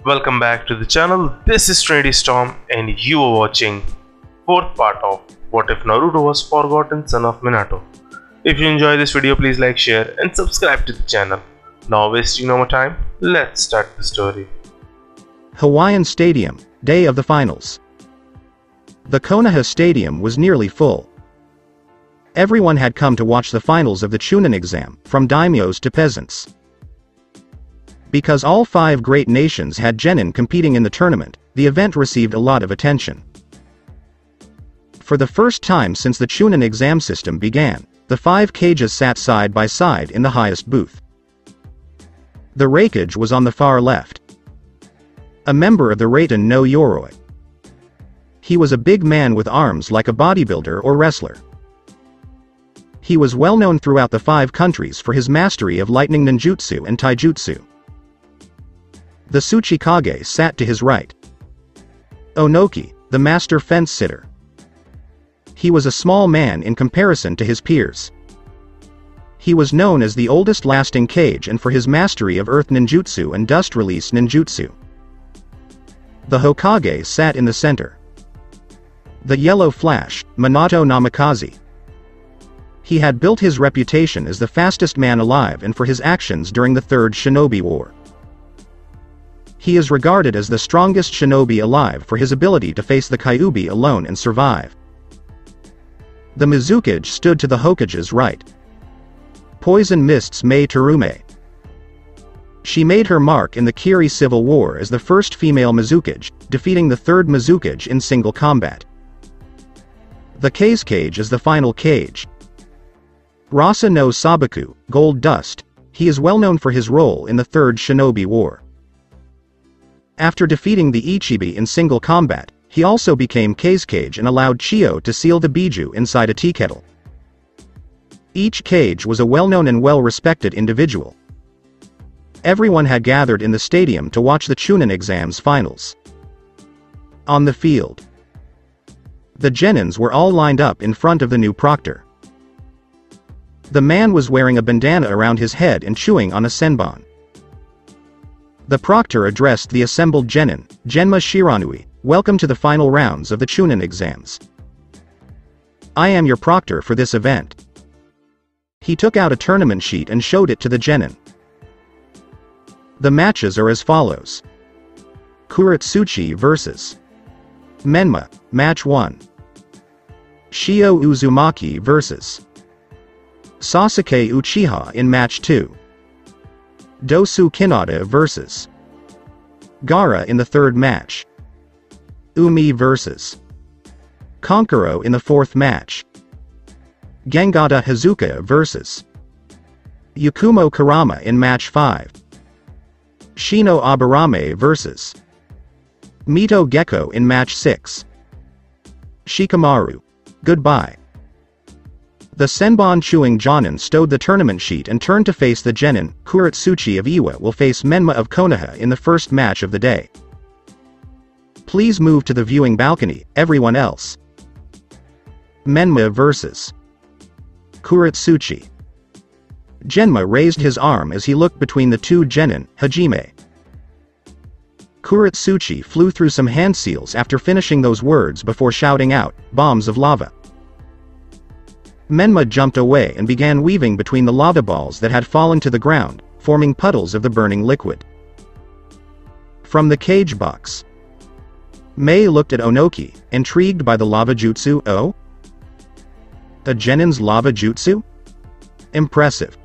Welcome back to the channel. This is Trinity Storm and you are watching 4th part of What If Naruto Was Forgotten Son of Minato. If you enjoy this video, please like, share and subscribe to the channel. Now wasting no more time, let's start the story. Hawaiian Stadium, day of the finals. The Konoha Stadium was nearly full. Everyone had come to watch the finals of the Chunin exam, from daimyos to peasants. Because all 5 great nations had genin competing in the tournament, the event received a lot of attention. For the first time since the Chunin exam system began, the 5 cages sat side by side in the highest booth. The Raikage was on the far left. A member of the Raiten no Yoroi. He was a big man with arms like a bodybuilder or wrestler. He was well known throughout the 5 countries for his mastery of lightning ninjutsu and taijutsu. The Tsuchikage sat to his right. Onoki, the master fence-sitter. He was a small man in comparison to his peers. He was known as the oldest lasting kage and for his mastery of earth ninjutsu and dust release ninjutsu. The Hokage sat in the center. The Yellow Flash, Minato Namikaze. He had built his reputation as the fastest man alive and for his actions during the Third Shinobi War. He is regarded as the strongest shinobi alive for his ability to face the Kyuubi alone and survive. The Mizukage stood to the Hokage's right. Poison Mist's Mei Terume. She made her mark in the Kiri Civil War as the first female Mizukage, defeating the third Mizukage in single combat. The Kazekage is the final cage. Rasa no Sabaku, Gold Dust. He is well known for his role in the Third Shinobi War. After defeating the Ichibi in single combat, he also became Kazekage and allowed Chiyo to seal the Biju inside a tea kettle. Each cage was a well-known and well-respected individual. Everyone had gathered in the stadium to watch the Chunin exams finals. On the field, the genins were all lined up in front of the new proctor. The man was wearing a bandana around his head and chewing on a senbon. The proctor addressed the assembled genin, Genma Shiranui, welcome to the final rounds of the Chunin exams. I am your proctor for this event. He took out a tournament sheet and showed it to the genin. The matches are as follows. Kuretsuchi vs. Menma, Match 1. Shio Uzumaki vs. Sasuke Uchiha in Match 2. Dosu Kinata vs. Gaara in the 3rd match. Umi vs. Kankuro in the 4th match. Gengata Hazuka vs. Yakumo Kurama in Match 5. Shino Aburame vs. Mito Gecko in Match 6. Shikamaru. Goodbye. The senbon chewing jonin stowed the tournament sheet and turned to face the genin. Kuretsuchi of Iwa will face Menma of Konoha in the first match of the day. Please move to the viewing balcony, everyone else. Menma vs. Kuretsuchi. Genma raised his arm as he looked between the 2 genin, Hajime. Kuretsuchi flew through some hand seals after finishing those words before shouting out, bombs of lava. Menma jumped away and began weaving between the lava balls that had fallen to the ground, forming puddles of the burning liquid. From the cage box, Mei looked at Onoki, intrigued by the lava jutsu. Oh? A genin's lava jutsu? Impressive.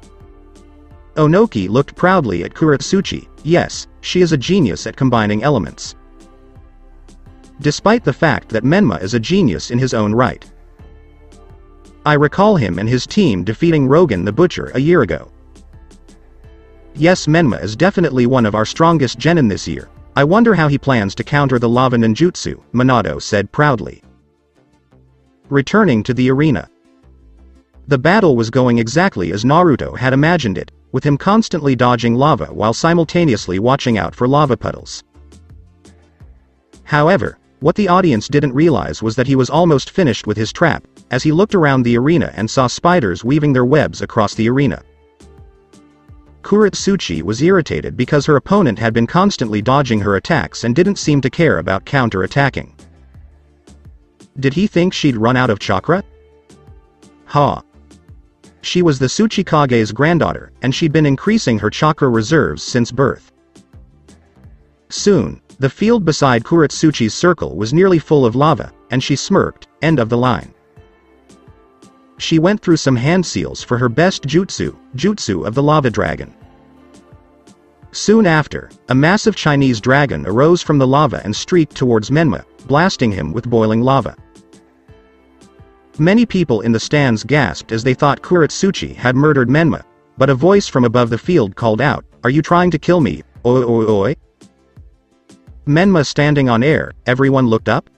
Onoki looked proudly at Kuretsuchi. Yes, she is a genius at combining elements. Despite the fact that Menma is a genius in his own right. I recall him and his team defeating Rogan the Butcher a year ago. Yes, Menma is definitely one of our strongest genin this year. I wonder how he plans to counter the lava ninjutsu, Minato said proudly. Returning to the arena. The battle was going exactly as Naruto had imagined it, with him constantly dodging lava while simultaneously watching out for lava puddles. However, what the audience didn't realize was that he was almost finished with his trap, as he looked around the arena and saw spiders weaving their webs across the arena. Kuretsuchi was irritated because her opponent had been constantly dodging her attacks and didn't seem to care about counter-attacking. Did he think she'd run out of chakra? Ha! She was the Tsuchikage's granddaughter, and she'd been increasing her chakra reserves since birth. Soon, the field beside Kuretsuchi's circle was nearly full of lava, and she smirked, end of the line. She went through some hand seals for her best jutsu of the lava dragon. Soon after, a massive Chinese dragon arose from the lava and streaked towards Menma, blasting him with boiling lava. Many people in the stands gasped as they thought Kuretsuchi had murdered Menma, but a voice from above the field called out, "Are you trying to kill me, oi oi oi?" Menma standing on air, everyone looked up.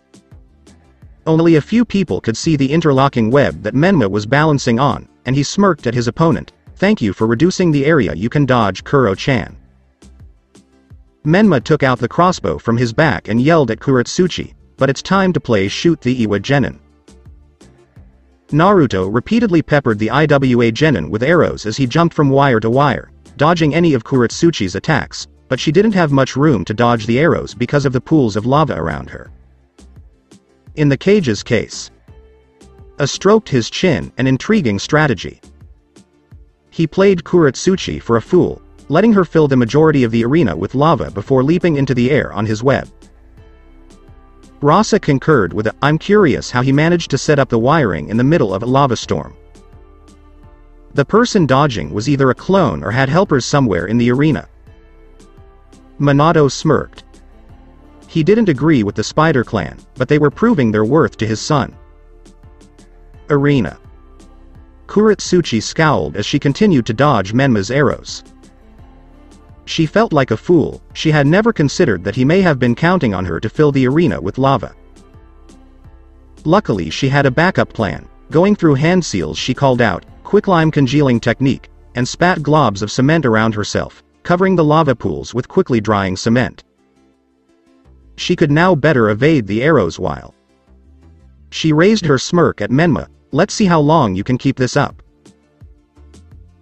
Only a few people could see the interlocking web that Menma was balancing on, and he smirked at his opponent. "Thank you for reducing the area you can dodge, Kuro-chan." Menma took out the crossbow from his back and yelled at Kuretsuchi, "But it's time to play Shoot the Iwa Genin." Naruto repeatedly peppered the Iwa Genin with arrows as he jumped from wire to wire, dodging any of Kuretsuchi's attacks, but she didn't have much room to dodge the arrows because of the pools of lava around her. In the Cage's case, stroked his chin, an intriguing strategy. He played Kuretsuchi for a fool, letting her fill the majority of the arena with lava before leaping into the air on his web. Rasa concurred with "I'm curious how he managed to set up the wiring in the middle of a lava storm." The person dodging was either a clone or had helpers somewhere in the arena. Minato smirked. He didn't agree with the Spider Clan, but they were proving their worth to his son. Arena. Kuretsuchi scowled as she continued to dodge Menma's arrows. She felt like a fool. She had never considered that he may have been counting on her to fill the arena with lava. Luckily she had a backup plan. Going through hand seals she called out, "Quicklime congealing technique," and spat globs of cement around herself, covering the lava pools with quickly drying cement. She could now better evade the arrows while she raised her smirk at Menma. "Let's see how long you can keep this up."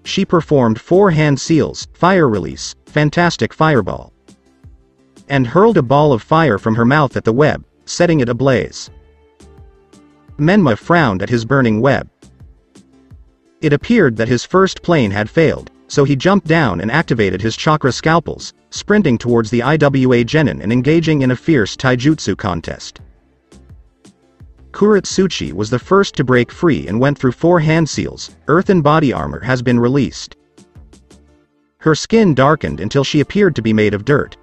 She performed 4 hand seals, fire release, fantastic fireball, and hurled a ball of fire from her mouth at the web, setting it ablaze. Menma frowned at his burning web. It appeared that his first plane had failed, so he jumped down and activated his chakra scalpels, sprinting towards the Iwa Genin and engaging in a fierce taijutsu contest. Kuretsuchi was the first to break free and went through 4 hand seals. Earthen body armor has been released. Her skin darkened until she appeared to be made of dirt.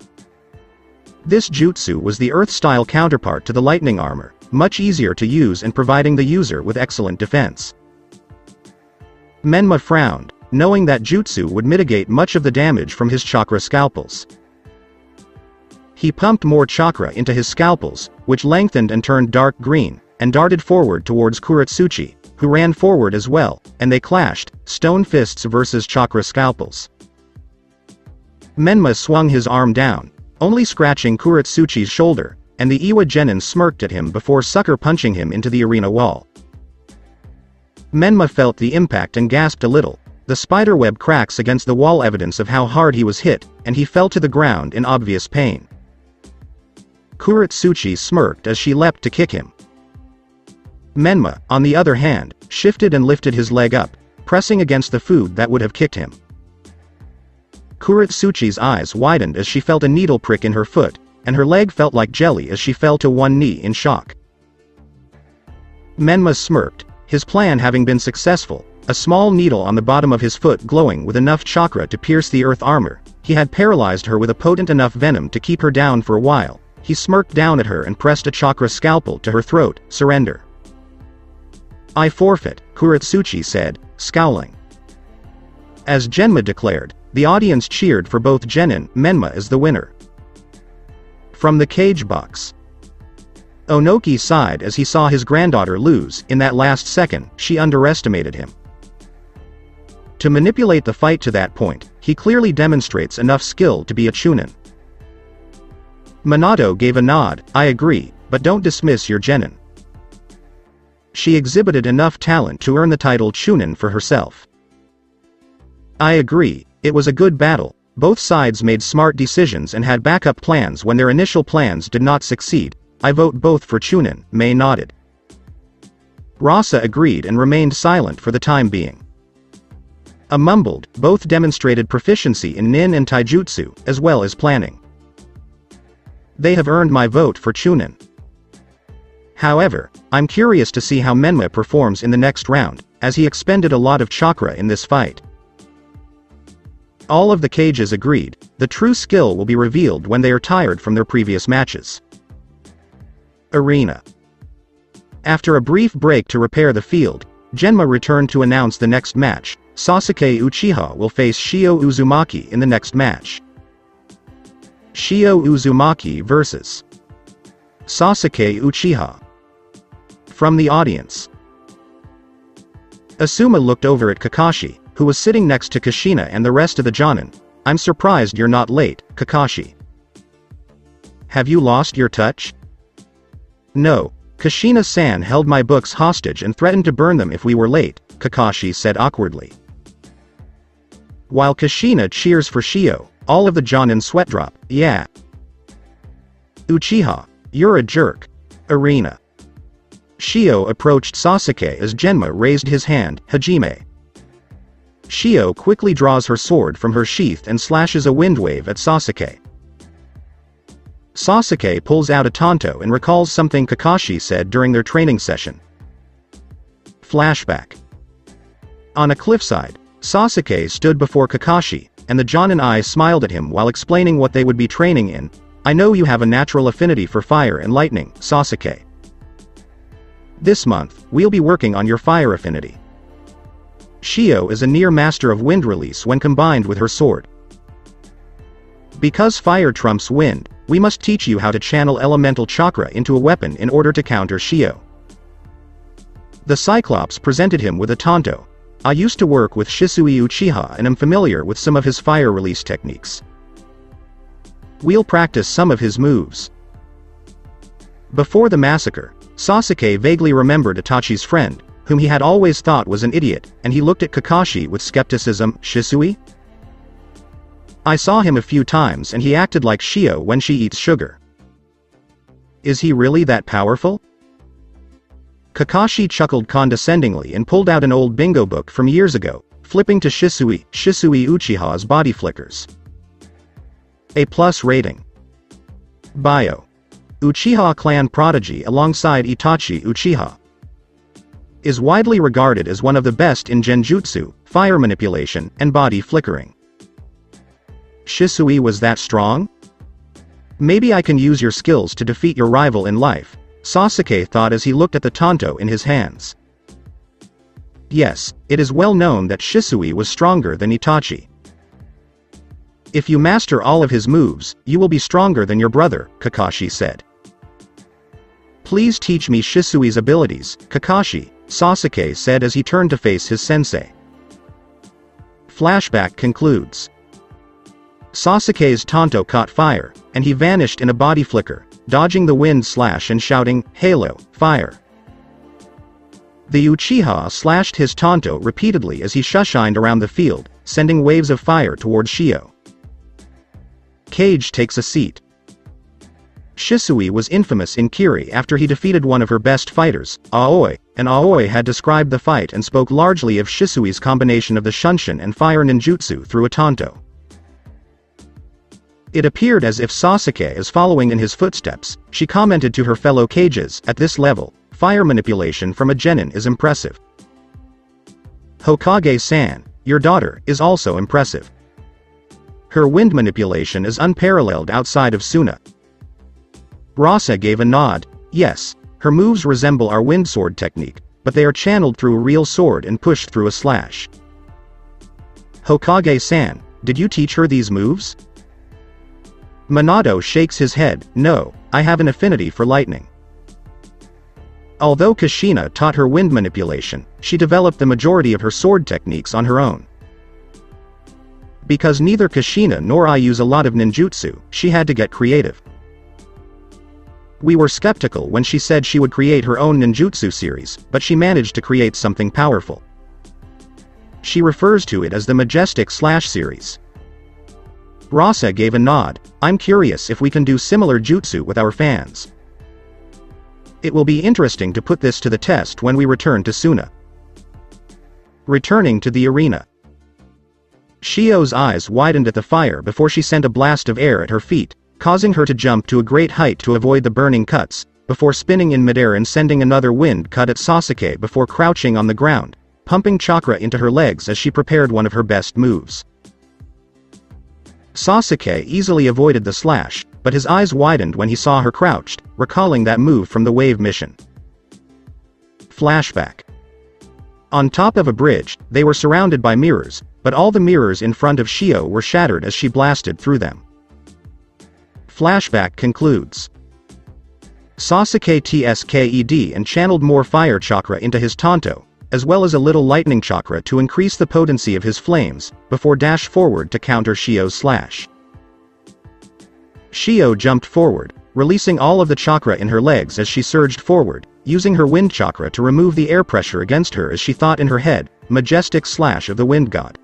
This jutsu was the earth-style counterpart to the lightning armor, much easier to use and providing the user with excellent defense. Menma frowned, knowing that jutsu would mitigate much of the damage from his chakra scalpels. He pumped more chakra into his scalpels, which lengthened and turned dark green, and darted forward towards Kuretsuchi, who ran forward as well, and they clashed, stone fists versus chakra scalpels. Menma swung his arm down, only scratching Kuretsuchi's shoulder, and the Iwa Genin smirked at him before sucker punching him into the arena wall. Menma felt the impact and gasped a little. The spiderweb cracks against the wall evidence of how hard he was hit, and he fell to the ground in obvious pain. Kuretsuchi smirked as she leapt to kick him. Menma, on the other hand, shifted and lifted his leg up, pressing against the food that would have kicked him. Kuretsuchi's eyes widened as she felt a needle prick in her foot, and her leg felt like jelly as she fell to one knee in shock. Menma smirked, his plan having been successful, a small needle on the bottom of his foot glowing with enough chakra to pierce the earth armor. He had paralyzed her with a potent enough venom to keep her down for a while. He smirked down at her and pressed a chakra scalpel to her throat. "Surrender." "I forfeit," Kuretsuchi said, scowling. As Genma declared, the audience cheered for both Genin, Menma as the winner. From the cage box. Onoki sighed as he saw his granddaughter lose. In that last second, she underestimated him. To manipulate the fight to that point, he clearly demonstrates enough skill to be a Chunin. Minato gave a nod. "I agree, but don't dismiss your Genin. She exhibited enough talent to earn the title Chunin for herself." "I agree, It was a good battle. Both sides made smart decisions and had backup plans when their initial plans did not succeed. I vote both for Chunin, Mei nodded. Rasa agreed and remained silent for the time being. Mumbled, both demonstrated proficiency in nin and taijutsu, as well as planning. They have earned my vote for Chunin. However, I'm curious to see how Menma performs in the next round, as he expended a lot of chakra in this fight. All of the cages agreed. The true skill will be revealed when they are tired from their previous matches. Arena. After a brief break to repair the field, Genma returned to announce the next match. Sasuke Uchiha will face Shio Uzumaki in the next match. Shio Uzumaki vs. Sasuke Uchiha. From the audience. Asuma looked over at Kakashi, who was sitting next to Kushina and the rest of the Jonin. I'm surprised you're not late, Kakashi. Have you lost your touch? No. Kushina-san held my books hostage and threatened to burn them if we were late, Kakashi said awkwardly. While Kushina cheers for Shio, all of the Jonin sweat drop. Yeah. Uchiha, you're a jerk. Arena. Shio approached Sasuke as Genma raised his hand, Hajime. Shio quickly draws her sword from her sheath and slashes a wind wave at Sasuke. Sasuke pulls out a tanto and recalls something Kakashi said during their training session. Flashback. On a cliffside, Sasuke stood before Kakashi, and the Jonin eye smiled at him while explaining what they would be training in. I know you have a natural affinity for fire and lightning, Sasuke. This month, we'll be working on your fire affinity. Shio is a near master of wind release when combined with her sword. Because fire trumps wind, we must teach you how to channel elemental chakra into a weapon in order to counter Shio. The Cyclops presented him with a tanto. I used to work with Shisui Uchiha and am familiar with some of his fire release techniques. We'll practice some of his moves. Before the massacre, Sasuke vaguely remembered Itachi's friend, whom he had always thought was an idiot, and he looked at Kakashi with skepticism. Shisui? I saw him a few times and he acted like Shio when she eats sugar. Is he really that powerful? Kakashi chuckled condescendingly and pulled out an old bingo book from years ago, flipping to Shisui Uchiha's body flickers. A+ rating. Bio. Uchiha clan prodigy alongside Itachi Uchiha. Is widely regarded as one of the best in genjutsu, fire manipulation, and body flickering. Shisui was that strong? Maybe I can use your skills to defeat your rival in life, Sasuke thought as he looked at the tanto in his hands. Yes, it is well known that Shisui was stronger than Itachi. If you master all of his moves, you will be stronger than your brother, Kakashi said. Please teach me Shisui's abilities, Kakashi, Sasuke said as he turned to face his sensei. Flashback concludes. Sasuke's tanto caught fire, and he vanished in a body flicker, dodging the wind slash and shouting, Halo, fire. The Uchiha slashed his tanto repeatedly as he shushined around the field, sending waves of fire towards Shio. Kage takes a seat. Shisui was infamous in Kiri after he defeated one of her best fighters, Aoi, and Aoi had described the fight and spoke largely of Shisui's combination of the Shunshin and fire ninjutsu through a tanto. It appeared as if Sasuke is following in his footsteps. She commented to her fellow Kages, at this level, fire manipulation from a genin is impressive. Hokage-san, your daughter, is also impressive. Her wind manipulation is unparalleled outside of Suna. Rasa gave a nod. Yes, her moves resemble our wind sword technique, but they are channeled through a real sword and pushed through a slash. Hokage-san, did you teach her these moves? Minato shakes his head. No, I have an affinity for lightning. Although Kushina taught her wind manipulation, she developed the majority of her sword techniques on her own. Because neither Kushina nor I use a lot of ninjutsu, she had to get creative. We were skeptical when she said she would create her own ninjutsu series, but she managed to create something powerful. She refers to it as the Majestic Slash series. Rasa gave a nod. I'm curious if we can do similar jutsu with our fans. It will be interesting to put this to the test when we return to Suna. Returning to the arena. Shio's eyes widened at the fire before she sent a blast of air at her feet, causing her to jump to a great height to avoid the burning cuts, before spinning in midair and sending another wind cut at Sasuke before crouching on the ground, pumping chakra into her legs as she prepared one of her best moves. Sasuke easily avoided the slash, but his eyes widened when he saw her crouched, recalling that move from the Wave mission. Flashback. On top of a bridge, they were surrounded by mirrors, but all the mirrors in front of Shio were shattered as she blasted through them. Flashback concludes. Sasuke tsked and channeled more fire chakra into his Tanto, as well as a little lightning chakra to increase the potency of his flames, before dash forward to counter Shio's slash. Shio jumped forward, releasing all of the chakra in her legs as she surged forward, using her wind chakra to remove the air pressure against her as she thought in her head, Majestic Slash of the Wind God.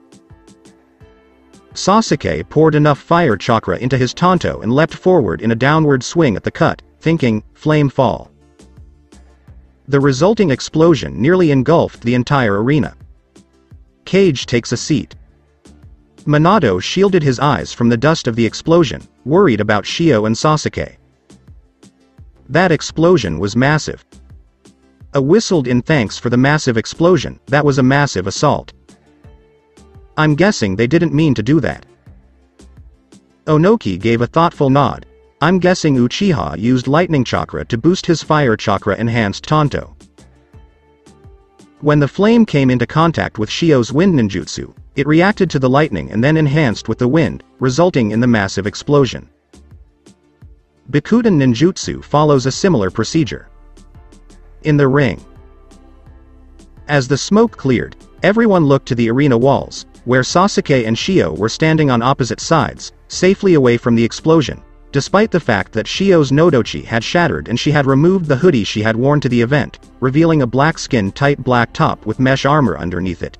Sasuke poured enough fire chakra into his Tanto and leapt forward in a downward swing at the cut, thinking, Flame Fall. The resulting explosion nearly engulfed the entire arena. Kage takes a seat. Minato shielded his eyes from the dust of the explosion, worried about Shio and Sasuke. That explosion was massive. A whistled in thanks for the massive explosion. That was a massive assault. I'm guessing they didn't mean to do that. Onoki gave a thoughtful nod. I'm guessing Uchiha used lightning chakra to boost his fire chakra enhanced Tanto. When the flame came into contact with Shio's wind ninjutsu, it reacted to the lightning and then enhanced with the wind, resulting in the massive explosion. Bikuden ninjutsu follows a similar procedure. In the ring. As the smoke cleared, everyone looked to the arena walls, where Sasuke and Shio were standing on opposite sides, safely away from the explosion, despite the fact that Shio's Nodochi had shattered and she had removed the hoodie she had worn to the event, revealing a black-skinned tight black top with mesh armor underneath it.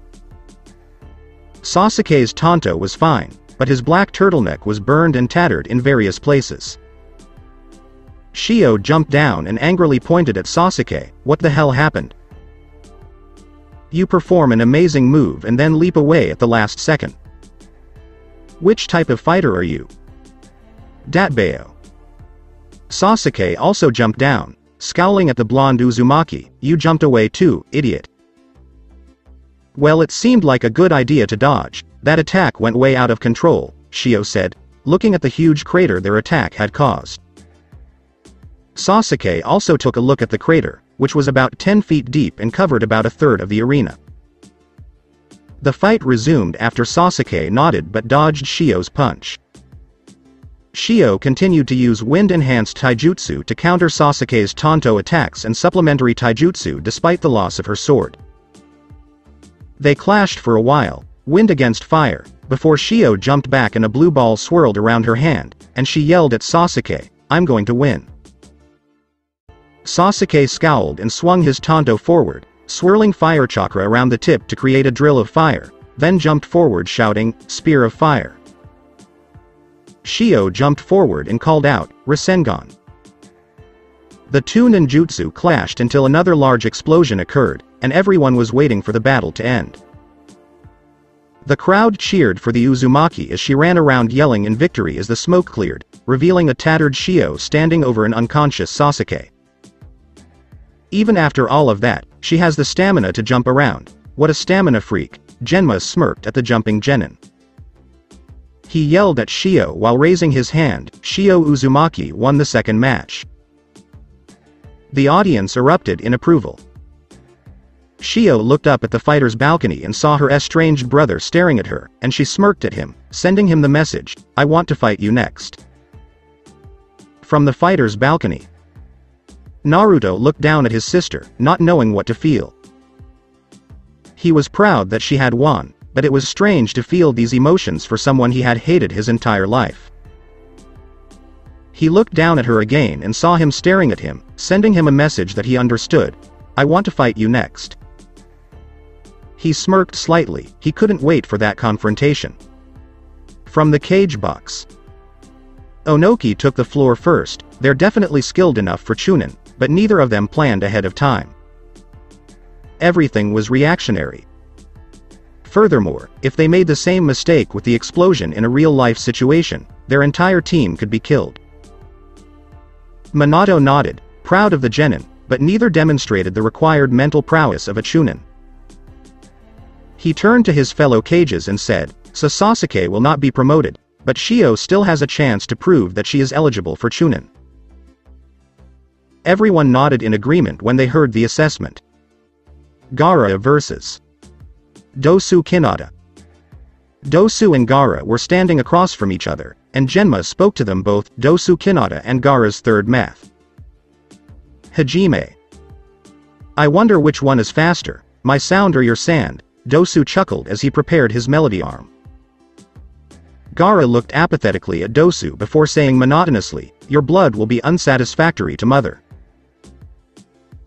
Sasuke's Tanto was fine, but his black turtleneck was burned and tattered in various places. Shio jumped down and angrily pointed at Sasuke. What the hell happened? You perform an amazing move and then leap away at the last second. Which type of fighter are you? Datbeo. Sasuke also jumped down, scowling at the blonde Uzumaki. You jumped away too, idiot. Well, it seemed like a good idea to dodge. That attack went way out of control, Shio said, looking at the huge crater their attack had caused. Sasuke also took a look at the crater, which was about 10 feet deep and covered about a third of the arena. The fight resumed after Sasuke nodded but dodged Shio's punch. Shio continued to use wind-enhanced taijutsu to counter Sasuke's Tanto attacks and supplementary taijutsu despite the loss of her sword. They clashed for a while, wind against fire, before Shio jumped back and a blue ball swirled around her hand, and she yelled at Sasuke, I'm going to win. Sasuke scowled and swung his Tanto forward, swirling fire chakra around the tip to create a drill of fire, then jumped forward shouting, Spear of Fire. Shio jumped forward and called out, Rasengan. The two ninjutsu clashed until another large explosion occurred, and everyone was waiting for the battle to end. The crowd cheered for the Uzumaki as she ran around yelling in victory as the smoke cleared, revealing a tattered Shio standing over an unconscious Sasuke. Even after all of that, she has the stamina to jump around. What a stamina freak, Genma smirked at the jumping genin. He yelled at Shio while raising his hand. Shio Uzumaki won the second match. The audience erupted in approval. Shio looked up at the fighter's balcony and saw her estranged brother staring at her, and she smirked at him, sending him the message, I want to fight you next. From the fighter's balcony, Naruto looked down at his sister, not knowing what to feel. He was proud that she had won, but it was strange to feel these emotions for someone he had hated his entire life. He looked down at her again and saw him staring at him, sending him a message that he understood, I want to fight you next. He smirked slightly, he couldn't wait for that confrontation. From the cage box. Onoki took the floor first. They're definitely skilled enough for Chunin, but neither of them planned ahead of time. Everything was reactionary. Furthermore, if they made the same mistake with the explosion in a real-life situation, their entire team could be killed. Minato nodded, proud of the genin, but neither demonstrated the required mental prowess of a Chunin. He turned to his fellow cages and said, "So Sasuke will not be promoted, but Shio still has a chance to prove that she is eligible for Chunin." Everyone nodded in agreement when they heard the assessment. Gaara vs. Dosu Kinata. Dosu and Gaara were standing across from each other, and Genma spoke to them both, Dosu Kinata and Gaara's third math. Hajime. I wonder which one is faster, my sound or your sand, Dosu chuckled as he prepared his melody arm. Gaara looked apathetically at Dosu before saying monotonously, your blood will be unsatisfactory to mother.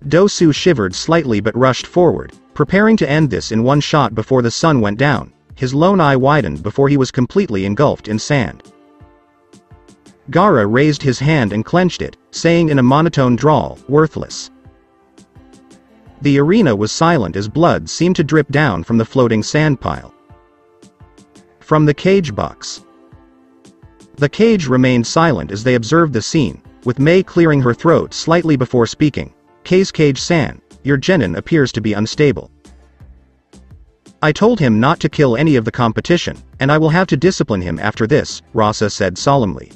Dosu shivered slightly but rushed forward, preparing to end this in one shot before the sun went down. His lone eye widened before he was completely engulfed in sand. Gaara raised his hand and clenched it, saying in a monotone drawl, worthless. The arena was silent as blood seemed to drip down from the floating sand pile. From the cage box. The cage remained silent as they observed the scene, with Mei clearing her throat slightly before speaking. Cage-san, your genin appears to be unstable. I told him not to kill any of the competition, and I will have to discipline him after this, Rasa said solemnly.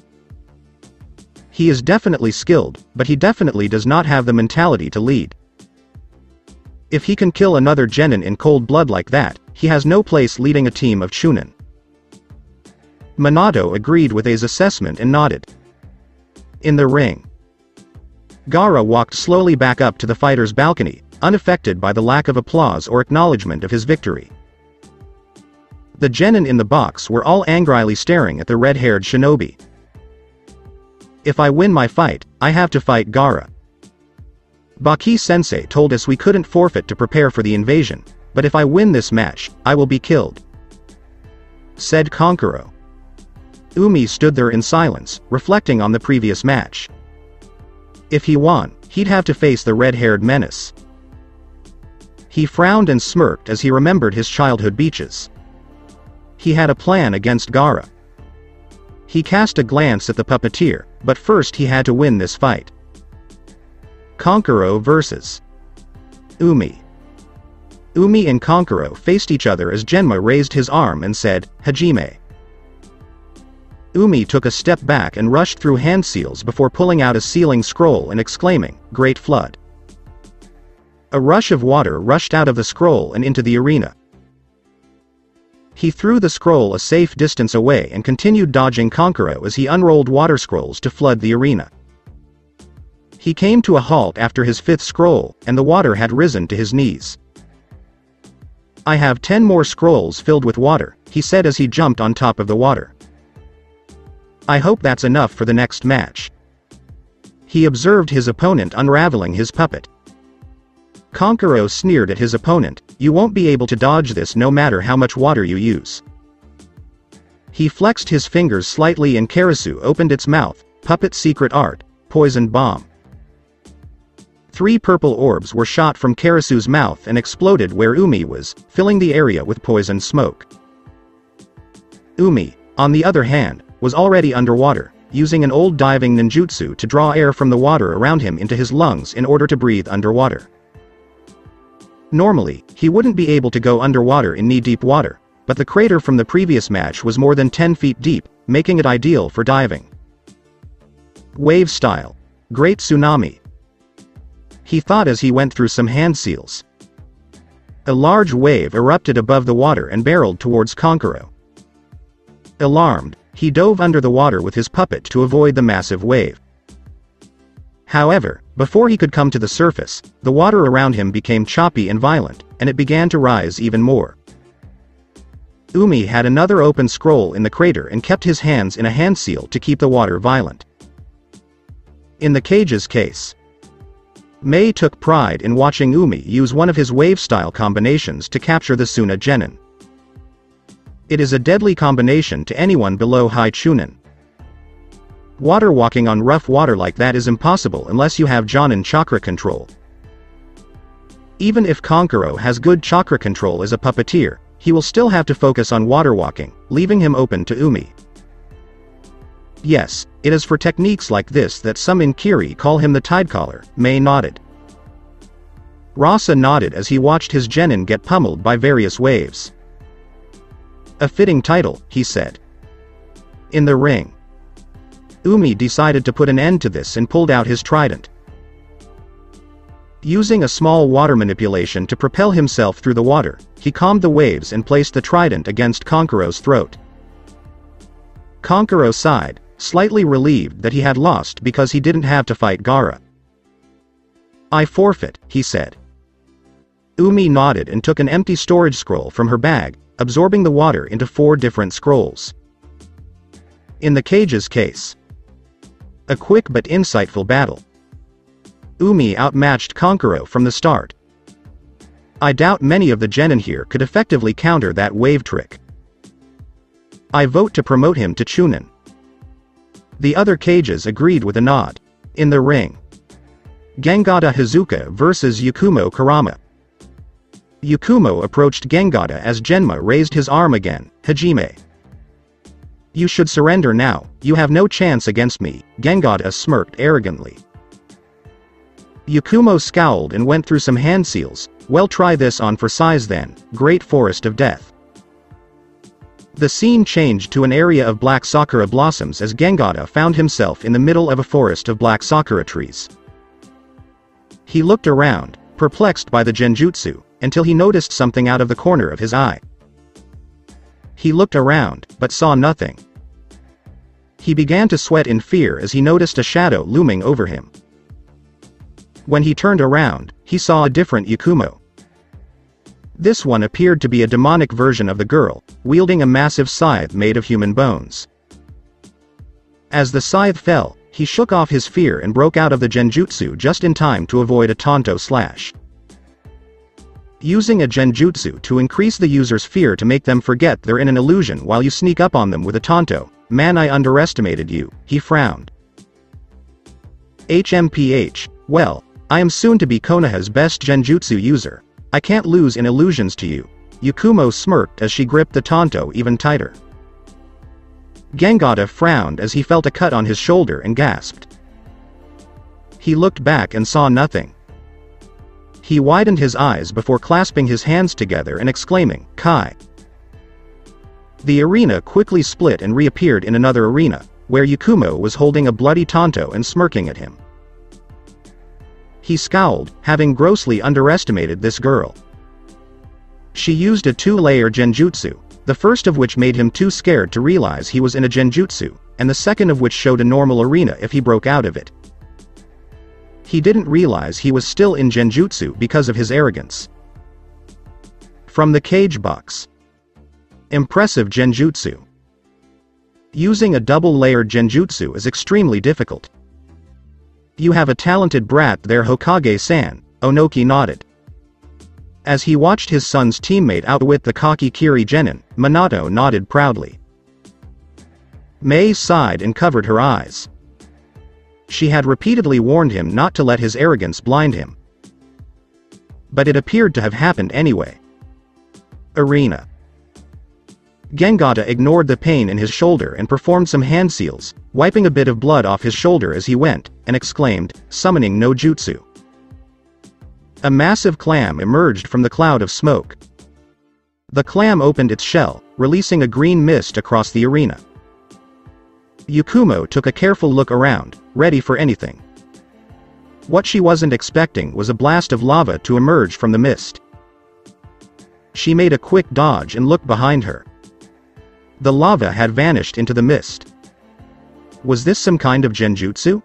He is definitely skilled, but he definitely does not have the mentality to lead. If he can kill another genin in cold blood like that, he has no place leading a team of Chunin. Minato agreed with A's assessment and nodded. In the ring. Gaara walked slowly back up to the fighter's balcony, unaffected by the lack of applause or acknowledgement of his victory. The genin in the box were all angrily staring at the red-haired shinobi. If I win my fight, I have to fight Gaara. Baki-sensei told us we couldn't forfeit to prepare for the invasion, but if I win this match, I will be killed, said Kankuro. Umi stood there in silence, reflecting on the previous match. If he won, he'd have to face the red-haired menace. He frowned and smirked as he remembered his childhood beaches. He had a plan against Gaara. He cast a glance at the puppeteer, but first he had to win this fight. Kankuro vs. Umi. Umi and Kankuro faced each other as Genma raised his arm and said, Hajime. Umi took a step back and rushed through hand seals before pulling out a sealing scroll and exclaiming, Great Flood. A rush of water rushed out of the scroll and into the arena. He threw the scroll a safe distance away and continued dodging Kankuro as he unrolled water scrolls to flood the arena. He came to a halt after his fifth scroll, and the water had risen to his knees. I have 10 more scrolls filled with water, he said as he jumped on top of the water. I hope that's enough for the next match. He observed his opponent unraveling his puppet. Kankuro sneered at his opponent, you won't be able to dodge this no matter how much water you use. He flexed his fingers slightly and Karasu opened its mouth, puppet secret art, poisoned bomb. 3 purple orbs were shot from Karasu's mouth and exploded where Umi was, filling the area with poisoned smoke. Umi, on the other hand, was already underwater, using an old diving ninjutsu to draw air from the water around him into his lungs in order to breathe underwater. Normally, he wouldn't be able to go underwater in knee-deep water, but the crater from the previous match was more than 10 feet deep, making it ideal for diving. Wave style. Great tsunami. He thought as he went through some hand seals. A large wave erupted above the water and barreled towards Kankuro. Alarmed, he dove under the water with his puppet to avoid the massive wave. However, before he could come to the surface, the water around him became choppy and violent, and it began to rise even more. Umi had another open scroll in the crater and kept his hands in a hand seal to keep the water violent. In the cage's case, Mei took pride in watching Umi use one of his wave-style combinations to capture the Suna Genin. It is a deadly combination to anyone below high Chunin. Water walking on rough water like that is impossible unless you have Jonin chakra control. Even if Konkuro has good chakra control as a puppeteer, he will still have to focus on water walking, leaving him open to Umi. Yes, it is for techniques like this that some in Kiri call him the Tidecaller. Mei nodded. Rasa nodded as he watched his genin get pummeled by various waves. A fitting title, he said. In the ring, Umi decided to put an end to this and pulled out his trident. Using a small water manipulation to propel himself through the water, he calmed the waves and placed the trident against Konkuro's throat. Konkuro sighed, slightly relieved that he had lost because he didn't have to fight Gaara. I forfeit, he said. Umi nodded and took an empty storage scroll from her bag, absorbing the water into 4 different scrolls. In the cage's case, a quick but insightful battle. Umi outmatched Konkuro from the start. I doubt many of the genin here could effectively counter that wave trick. I vote to promote him to Chunin. The other cages agreed with a nod. In the ring, Gengada Hazuka vs Yakumo Kurama. Yakumo approached Gengada as Genma raised his arm again. Hajime. You should surrender now, you have no chance against me, Gengada smirked arrogantly. Yakumo scowled and went through some hand seals. Well, try this on for size then, Great Forest of Death. The scene changed to an area of black sakura blossoms as Gengada found himself in the middle of a forest of black sakura trees. He looked around, perplexed by the genjutsu, until he noticed something out of the corner of his eye. He looked around, but saw nothing. He began to sweat in fear as he noticed a shadow looming over him. When he turned around, he saw a different Yakumo. This one appeared to be a demonic version of the girl, wielding a massive scythe made of human bones. As the scythe fell, he shook off his fear and broke out of the genjutsu just in time to avoid a Tonto slash. Using a genjutsu to increase the user's fear to make them forget they're in an illusion while you sneak up on them with a Tonto. Man, I underestimated you, he frowned. HMPH, well, I am soon to be Konoha's best genjutsu user. I can't lose in illusions to you. Yakumo smirked as she gripped the Tonto even tighter. Gengada frowned as he felt a cut on his shoulder and gasped. He looked back and saw nothing. He widened his eyes before clasping his hands together and exclaiming, Kai. The arena quickly split and reappeared in another arena, where Yakumo was holding a bloody Tonto and smirking at him. He scowled, having grossly underestimated this girl. She used a 2-layer genjutsu, the first of which made him too scared to realize he was in a genjutsu, and the second of which showed a normal arena if he broke out of it. He didn't realize he was still in genjutsu because of his arrogance. From the cage box. Impressive genjutsu. Using a double-layered genjutsu is extremely difficult. You have a talented brat there, Hokage-san, Onoki nodded. As he watched his son's teammate outwit the cocky Kiri genin, Minato nodded proudly. Mei sighed and covered her eyes. She had repeatedly warned him not to let his arrogance blind him. But it appeared to have happened anyway. Arena. Gengada ignored the pain in his shoulder and performed some hand seals, wiping a bit of blood off his shoulder as he went, and exclaimed, summoning no jutsu. A massive clam emerged from the cloud of smoke. The clam opened its shell, releasing a green mist across the arena. Yakumo took a careful look around, ready for anything. What she wasn't expecting was a blast of lava to emerge from the mist. She made a quick dodge and looked behind her. The lava had vanished into the mist. Was this some kind of genjutsu?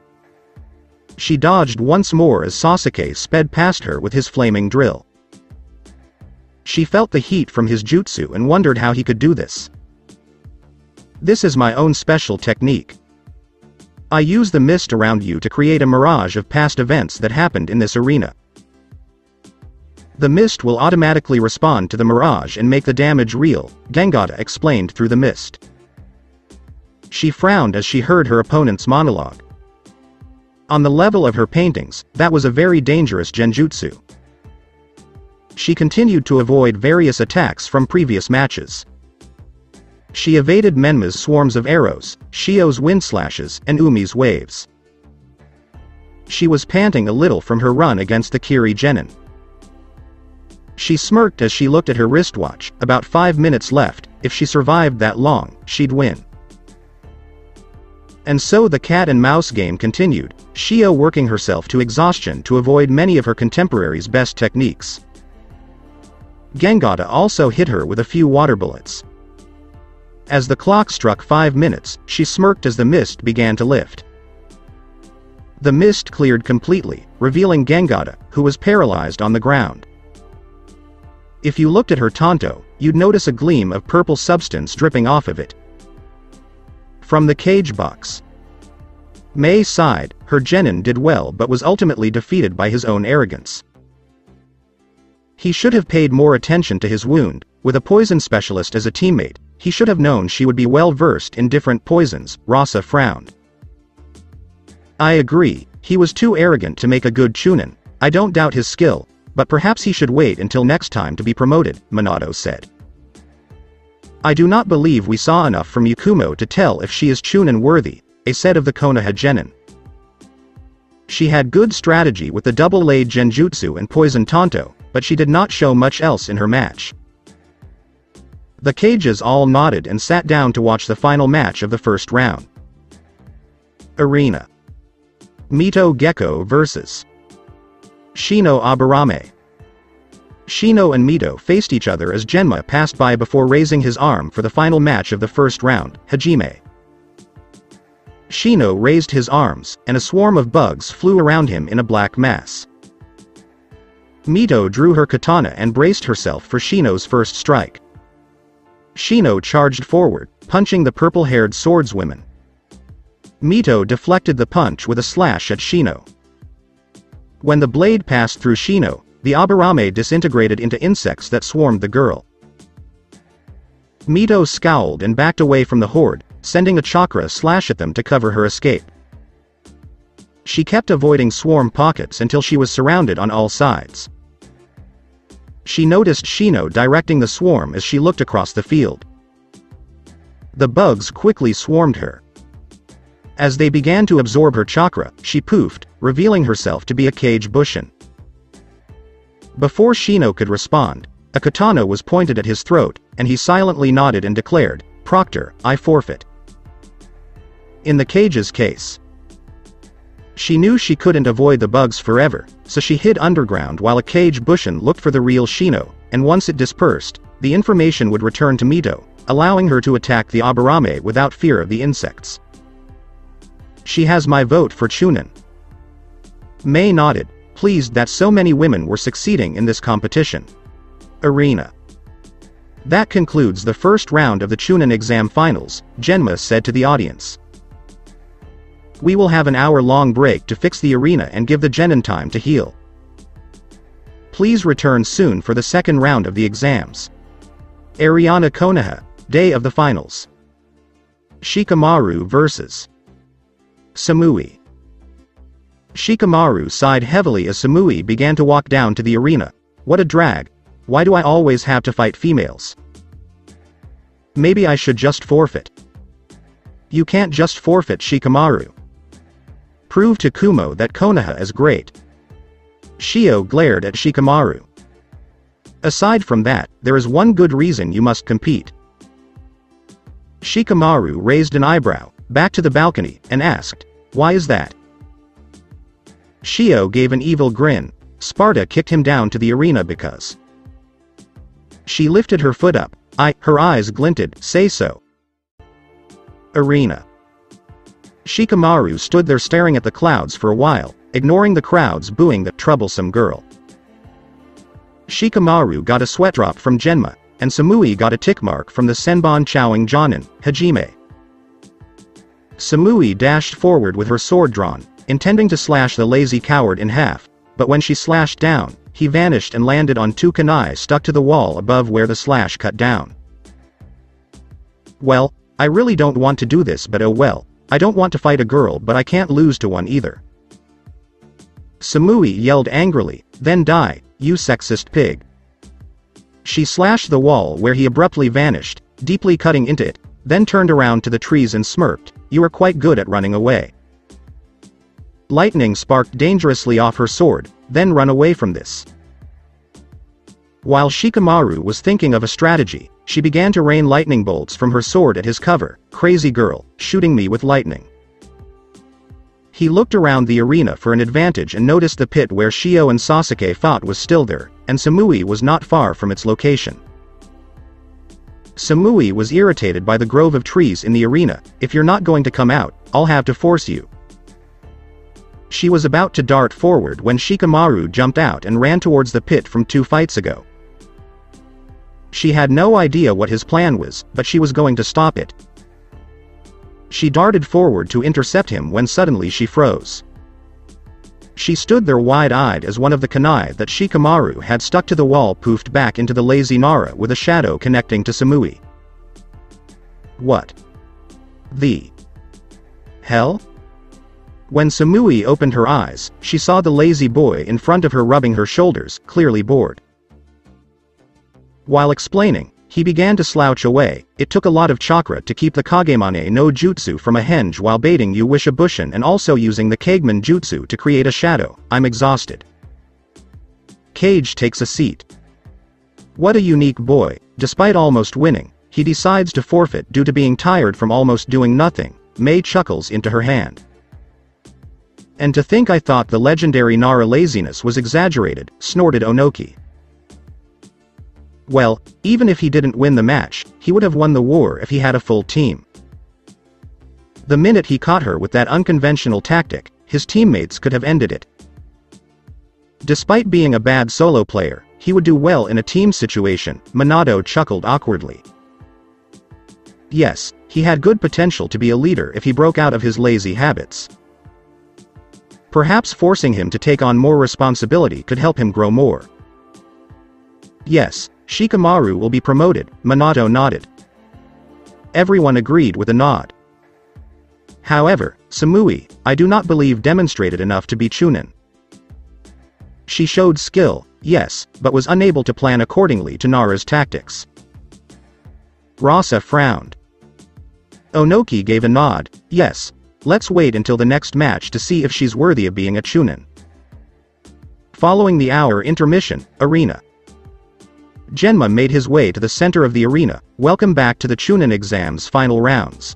She dodged once more as Sasuke sped past her with his flaming drill. She felt the heat from his jutsu and wondered how he could do this. This is my own special technique. I use the mist around you to create a mirage of past events that happened in this arena. The mist will automatically respond to the mirage and make the damage real, Gengada explained through the mist. She frowned as she heard her opponent's monologue. On the level of her paintings, that was a very dangerous genjutsu. She continued to avoid various attacks from previous matches. She evaded Menma's swarms of arrows, Shio's wind slashes, and Umi's waves. She was panting a little from her run against the Kiri Genin. She smirked as she looked at her wristwatch. About 5 minutes left. If she survived that long, she'd win. And so the cat and mouse game continued, Shio working herself to exhaustion to avoid many of her contemporaries' best techniques. Gengada also hit her with a few water bullets. As the clock struck 5 minutes, she smirked as the mist began to lift. The mist cleared completely, revealing Gengada, who was paralyzed on the ground. If you looked at her tanto, you'd notice a gleam of purple substance dripping off of it. From the cage box. Mei sighed. Her genin did well but was ultimately defeated by his own arrogance. He should have paid more attention to his wound. With a poison specialist as a teammate, he should have known she would be well versed in different poisons. Rasa frowned. I agree, he was too arrogant to make a good Chunin. I don't doubt his skill, but perhaps he should wait until next time to be promoted, Minato said. I do not believe we saw enough from Yakumo to tell if she is Chunin worthy, A said of the Konoha genin. She had good strategy with the double-laid genjutsu and poison tanto, but she did not show much else in her match. The cages all nodded and sat down to watch the final match of the first round. Arena. Mito Gecko vs. Shino Aburame. Shino and Mito faced each other as Genma passed by before raising his arm for the final match of the first round, Hajime. Shino raised his arms, and a swarm of bugs flew around him in a black mass. Mito drew her katana and braced herself for Shino's first strike. Shino charged forward, punching the purple-haired swordswoman. Mito deflected the punch with a slash at Shino. When the blade passed through Shino, the Aburame disintegrated into insects that swarmed the girl. Mito scowled and backed away from the horde, sending a chakra slash at them to cover her escape. She kept avoiding swarm pockets until she was surrounded on all sides. She noticed Shino directing the swarm as she looked across the field. The bugs quickly swarmed her. As they began to absorb her chakra, she poofed, revealing herself to be a cage bushin. Before Shino could respond, a katana was pointed at his throat, and he silently nodded and declared, "Proctor, I forfeit." In the cage's case, she knew she couldn't avoid the bugs forever, so she hid underground while a cage bushin looked for the real Shino, and once it dispersed, the information would return to Mito, allowing her to attack the Aburame without fear of the insects. She has my vote for Chunin. Mei nodded, pleased that so many women were succeeding in this competition. Arena. That concludes the first round of the Chunin exam finals, Genma said to the audience. We will have an hour-long break to fix the arena and give the genin time to heal. Please return soon for the second round of the exams. Ariana Konoha, day of the finals. Shikamaru vs. Samui. Shikamaru sighed heavily as Samui began to walk down to the arena. What a drag. Why do I always have to fight females? Maybe I should just forfeit. You can't just forfeit, Shikamaru. Prove to Kumo that Konoha is great. Shio glared at Shikamaru. Aside from that, there is one good reason you must compete. Shikamaru raised an eyebrow, back to the balcony, and asked, why is that? Shio gave an evil grin. Sparta kicked him down to the arena because. She lifted her foot up. Her eyes glinted, say so. Arena. Shikamaru stood there staring at the clouds for a while, ignoring the crowds booing the troublesome girl. Shikamaru got a sweat drop from Genma, and Samui got a tick mark from the Senbon Chowing Jonin, Hajime. Samui dashed forward with her sword drawn, intending to slash the lazy coward in half, but when she slashed down, he vanished and landed on two kunai stuck to the wall above where the slash cut down. Well, I really don't want to do this, but oh well, I don't want to fight a girl, but I can't lose to one either. Samui yelled angrily, then die, you sexist pig. She slashed the wall where he abruptly vanished, deeply cutting into it, then turned around to the trees and smirked, you are quite good at running away. Lightning sparked dangerously off her sword, then run away from this. While Shikamaru was thinking of a strategy, she began to rain lightning bolts from her sword at his cover. Crazy girl, shooting me with lightning. He looked around the arena for an advantage and noticed the pit where Shio and Sasuke fought was still there, and Samui was not far from its location. Samui was irritated by the grove of trees in the arena. If you're not going to come out, I'll have to force you. She was about to dart forward when Shikamaru jumped out and ran towards the pit from 2 fights ago. She had no idea what his plan was, but she was going to stop it. She darted forward to intercept him when suddenly she froze. She stood there wide-eyed as one of the kunai that Shikamaru had stuck to the wall poofed back into the lazy Nara with a shadow connecting to Samui. What the hell? When Samui opened her eyes, she saw the lazy boy in front of her rubbing her shoulders, clearly bored. While explaining, he began to slouch away. It took a lot of chakra to keep the Kagemane no Jutsu from a henge while baiting Uwisha Bushin and also using the Kageman Jutsu to create a shadow. I'm exhausted. Kage takes a seat. What a unique boy. Despite almost winning, he decides to forfeit due to being tired from almost doing nothing. Mei chuckles into her hand. And to think I thought the legendary Nara laziness was exaggerated, snorted Onoki. Well, even if he didn't win the match, he would have won the war if he had a full team. The minute he caught her with that unconventional tactic, his teammates could have ended it. Despite being a bad solo player, he would do well in a team situation. Minato chuckled awkwardly. Yes, he had good potential to be a leader if he broke out of his lazy habits. Perhaps forcing him to take on more responsibility could help him grow more. Yes, Shikamaru will be promoted, Minato nodded. Everyone agreed with a nod. However, Samui, I do not believe demonstrated enough to be Chunin. She showed skill, yes, but was unable to plan accordingly to Nara's tactics. Rasa frowned. Onoki gave a nod, yes, let's wait until the next match to see if she's worthy of being a Chunin. Following the hour intermission, arena. Genma made his way to the center of the arena. Welcome back to the Chunin exam's final rounds.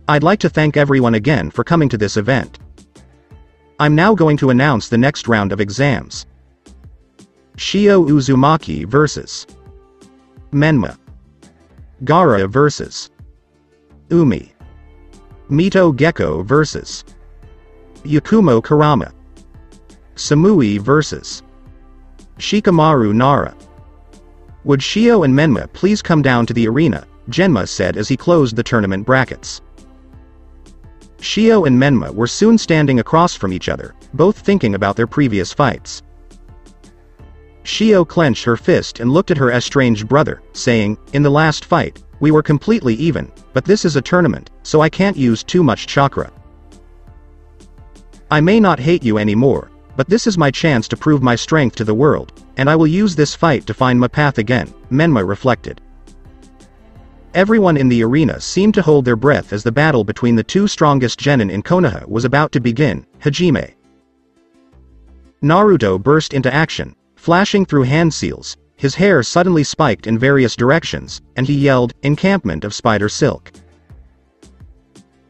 I'd like to thank everyone again for coming to this event. I'm now going to announce the next round of exams. Shio Uzumaki vs. Menma. Gaara vs. Umi. Mito Gecko vs. Yakumo Kurama. Samui vs. Shikamaru Nara. Would Shio and Menma please come down to the arena, Genma said as he closed the tournament brackets. Shio and Menma were soon standing across from each other, both thinking about their previous fights. Shio clenched her fist and looked at her estranged brother, saying, in the last fight, we were completely even, but this is a tournament, so I can't use too much chakra. I may not hate you anymore, but this is my chance to prove my strength to the world, and I will use this fight to find my path again, Menma reflected. Everyone in the arena seemed to hold their breath as the battle between the two strongest genin in Konoha was about to begin. Hajime. Naruto burst into action, flashing through hand seals. His hair suddenly spiked in various directions, and he yelled, encampment of spider silk.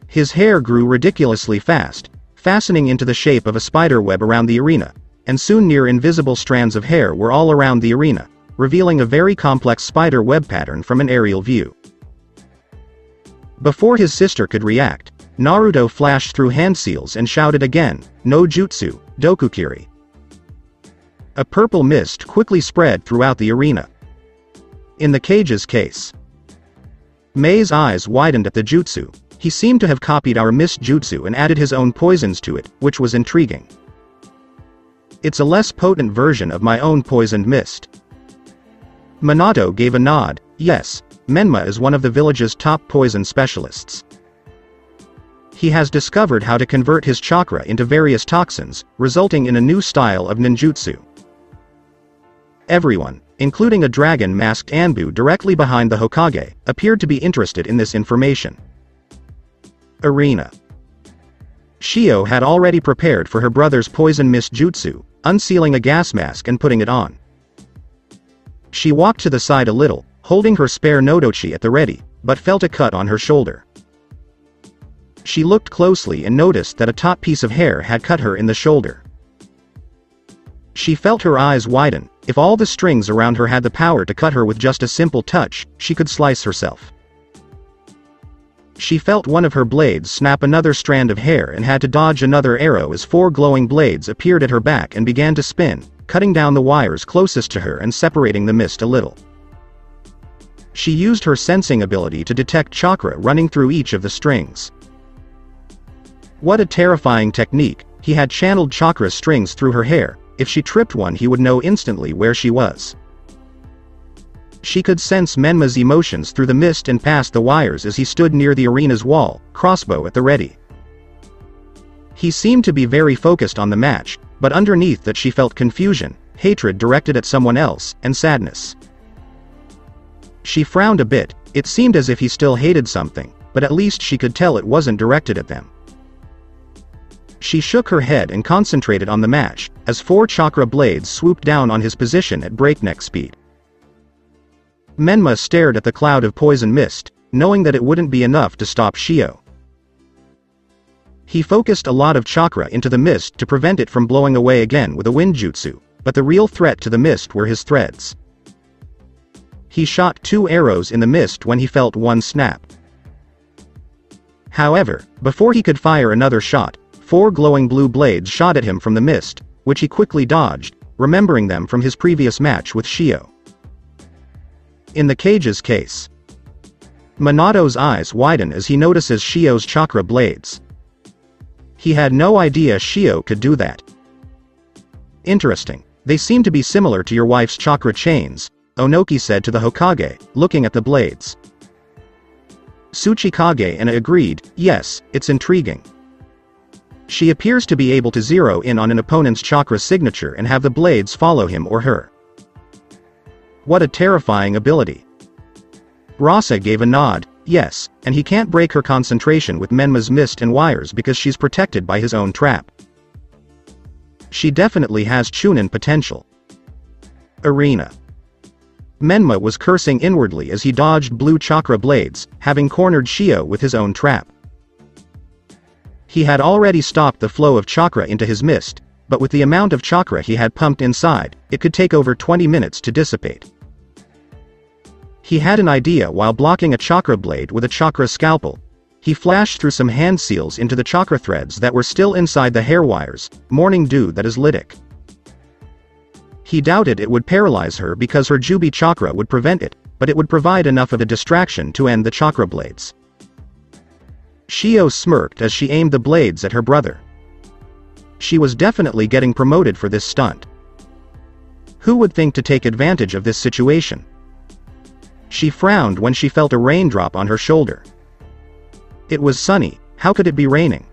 His hair grew ridiculously fast, fastening into the shape of a spider web around the arena, and soon near invisible strands of hair were all around the arena, revealing a very complex spider web pattern from an aerial view. Before his sister could react, Naruto flashed through hand seals and shouted again, no jutsu, dokukiri. A purple mist quickly spread throughout the arena. In the Kage's case, Mei's eyes widened at the jutsu, He seemed to have copied our mist jutsu and added his own poisons to it, which was intriguing. It's a less potent version of my own poisoned mist. Minato gave a nod. Yes, Menma is one of the village's top poison specialists. He has discovered how to convert his chakra into various toxins, resulting in a new style of ninjutsu. Everyone, including a dragon-masked Anbu directly behind the Hokage, appeared to be interested in this information. Arena. Shio had already prepared for her brother's poison mist jutsu, unsealing a gas mask and putting it on. She walked to the side a little, holding her spare Nodochi at the ready, but felt a cut on her shoulder. She looked closely and noticed that a top piece of hair had cut her in the shoulder. She felt her eyes widen. If all the strings around her had the power to cut her with just a simple touch, she could slice herself. She felt one of her blades snap another strand of hair and had to dodge another arrow as 4 glowing blades appeared at her back and began to spin, cutting down the wires closest to her and separating the mist a little. She used her sensing ability to detect chakra running through each of the strings. What a terrifying technique! He had channeled chakra strings through her hair. If she tripped one, he would know instantly where she was. She could sense Menma's emotions through the mist and past the wires as he stood near the arena's wall, crossbow at the ready. He seemed to be very focused on the match, but underneath that she felt confusion, hatred directed at someone else, and sadness. She frowned a bit. It seemed as if he still hated something, but at least she could tell it wasn't directed at them. She shook her head and concentrated on the match, as 4 chakra blades swooped down on his position at breakneck speed. Menma stared at the cloud of poison mist, knowing that it wouldn't be enough to stop Shio. He focused a lot of chakra into the mist to prevent it from blowing away again with a wind jutsu, but the real threat to the mist were his threads. He shot 2 arrows in the mist when he felt one snap. However, before he could fire another shot, 4 glowing blue blades shot at him from the mist, which he quickly dodged, remembering them from his previous match with Shio. In the cage's case, Minato's eyes widen as he notices Shio's chakra blades. He had no idea Shio could do that. Interesting. They seem to be similar to your wife's chakra chains, Onoki said to the Hokage, looking at the blades. Tsuchikage and agreed, yes, it's intriguing. She appears to be able to zero in on an opponent's chakra signature and have the blades follow him or her. What a terrifying ability. Rasa gave a nod. Yes, and he can't break her concentration with Menma's mist and wires because she's protected by his own trap. She definitely has Chunin potential. Arena. Menma was cursing inwardly as he dodged blue chakra blades, having cornered Shio with his own trap. He had already stopped the flow of chakra into his mist, but with the amount of chakra he had pumped inside, it could take over 20 minutes to dissipate. He had an idea while blocking a chakra blade with a chakra scalpel. He flashed through some hand seals into the chakra threads that were still inside the hair wires, morning dew that is lytic. He doubted it would paralyze her because her Jubi chakra would prevent it, but it would provide enough of a distraction to end the chakra blades. Shio smirked as she aimed the blades at her brother. She was definitely getting promoted for this stunt. Who would think to take advantage of this situation? She frowned when she felt a raindrop on her shoulder. It was sunny, how could it be raining?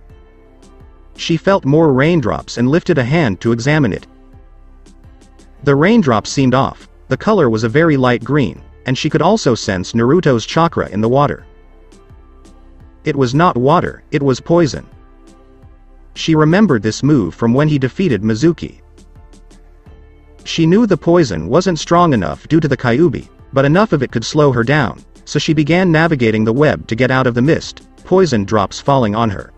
She felt more raindrops and lifted a hand to examine it. The raindrop seemed off, the color was a very light green, and she could also sense Naruto's chakra in the water. It was not water, it was poison. She remembered this move from when he defeated Mizuki. She knew the poison wasn't strong enough due to the Kyuubi, but enough of it could slow her down, so she began navigating the web to get out of the mist, poison drops falling on her.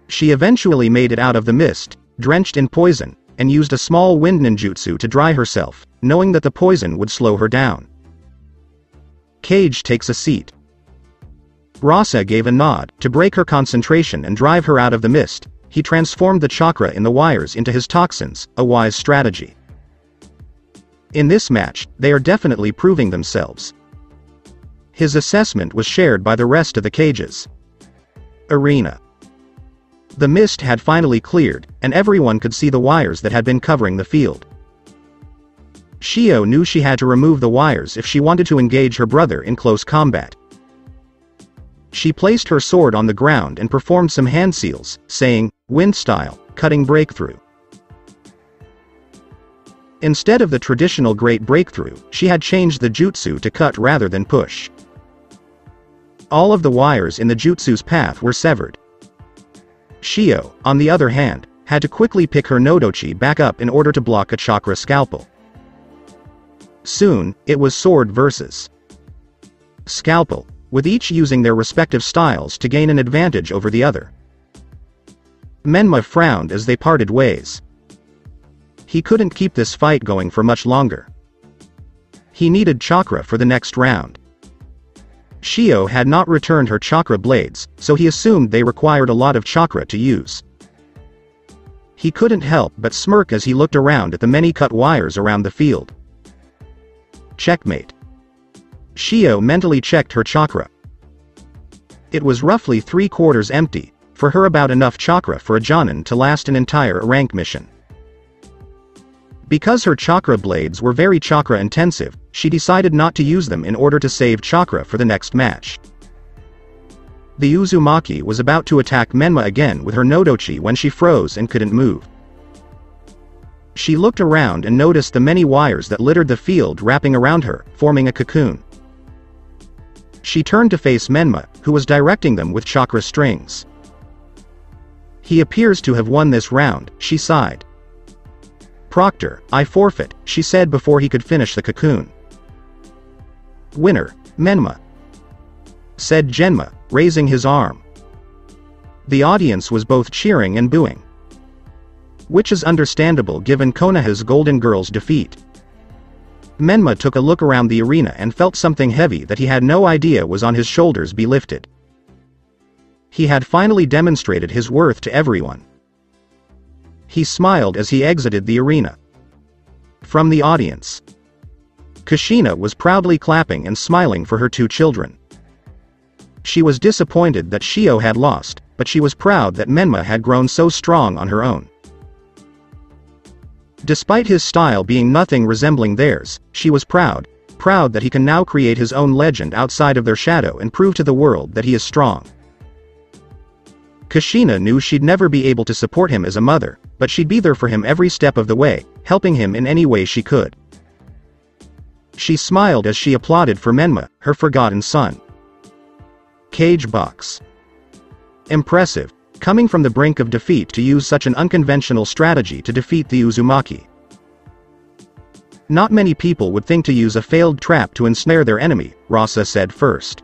She eventually made it out of the mist, drenched in poison, and used a small wind ninjutsu to dry herself, knowing that the poison would slow her down. Kage takes a seat. Rasa gave a nod. To break her concentration and drive her out of the mist, he transformed the chakra in the wires into his toxins, a wise strategy. In this match, they are definitely proving themselves. His assessment was shared by the rest of the cages. Arena. The mist had finally cleared, and everyone could see the wires that had been covering the field. Shio knew she had to remove the wires if she wanted to engage her brother in close combat. She placed her sword on the ground and performed some hand seals, saying, "Wind style, cutting breakthrough." Instead of the traditional great breakthrough, she had changed the jutsu to cut rather than push. All of the wires in the jutsu's path were severed. Shio, on the other hand, had to quickly pick her Nodochi back up in order to block a chakra scalpel. Soon, it was sword versus scalpel, with each using their respective styles to gain an advantage over the other. Menma frowned as they parted ways. He couldn't keep this fight going for much longer. He needed chakra for the next round. Shio had not returned her chakra blades, so he assumed they required a lot of chakra to use. He couldn't help but smirk as he looked around at the many cut wires around the field. Checkmate. Shio mentally checked her chakra. It was roughly 3/4 empty, for her about enough chakra for a Jonin to last an entire rank mission. Because her chakra blades were very chakra intensive, she decided not to use them in order to save chakra for the next match. The Uzumaki was about to attack Menma again with her Nodochi when she froze and couldn't move. She looked around and noticed the many wires that littered the field wrapping around her, forming a cocoon. She turned to face Menma, who was directing them with chakra strings. "He appears to have won this round," she sighed. "Proctor, I forfeit," she said before he could finish the cocoon. "Winner, Menma," said Genma, raising his arm. The audience was both cheering and booing, which is understandable given Konoha's Golden Girl's defeat. Menma took a look around the arena and felt something heavy that he had no idea was on his shoulders be lifted. He had finally demonstrated his worth to everyone. He smiled as he exited the arena. From the audience, Kushina was proudly clapping and smiling for her two children. She was disappointed that Shio had lost, but she was proud that Menma had grown so strong on her own. Despite his style being nothing resembling theirs, she was proud that he can now create his own legend outside of their shadow and prove to the world that he is strong. Kushina knew she'd never be able to support him as a mother, but she'd be there for him every step of the way, helping him in any way she could. She smiled as she applauded for Menma, her forgotten son. Cage box. Impressive, coming from the brink of defeat to use such an unconventional strategy to defeat the Uzumaki. Not many people would think to use a failed trap to ensnare their enemy, Rasa said first.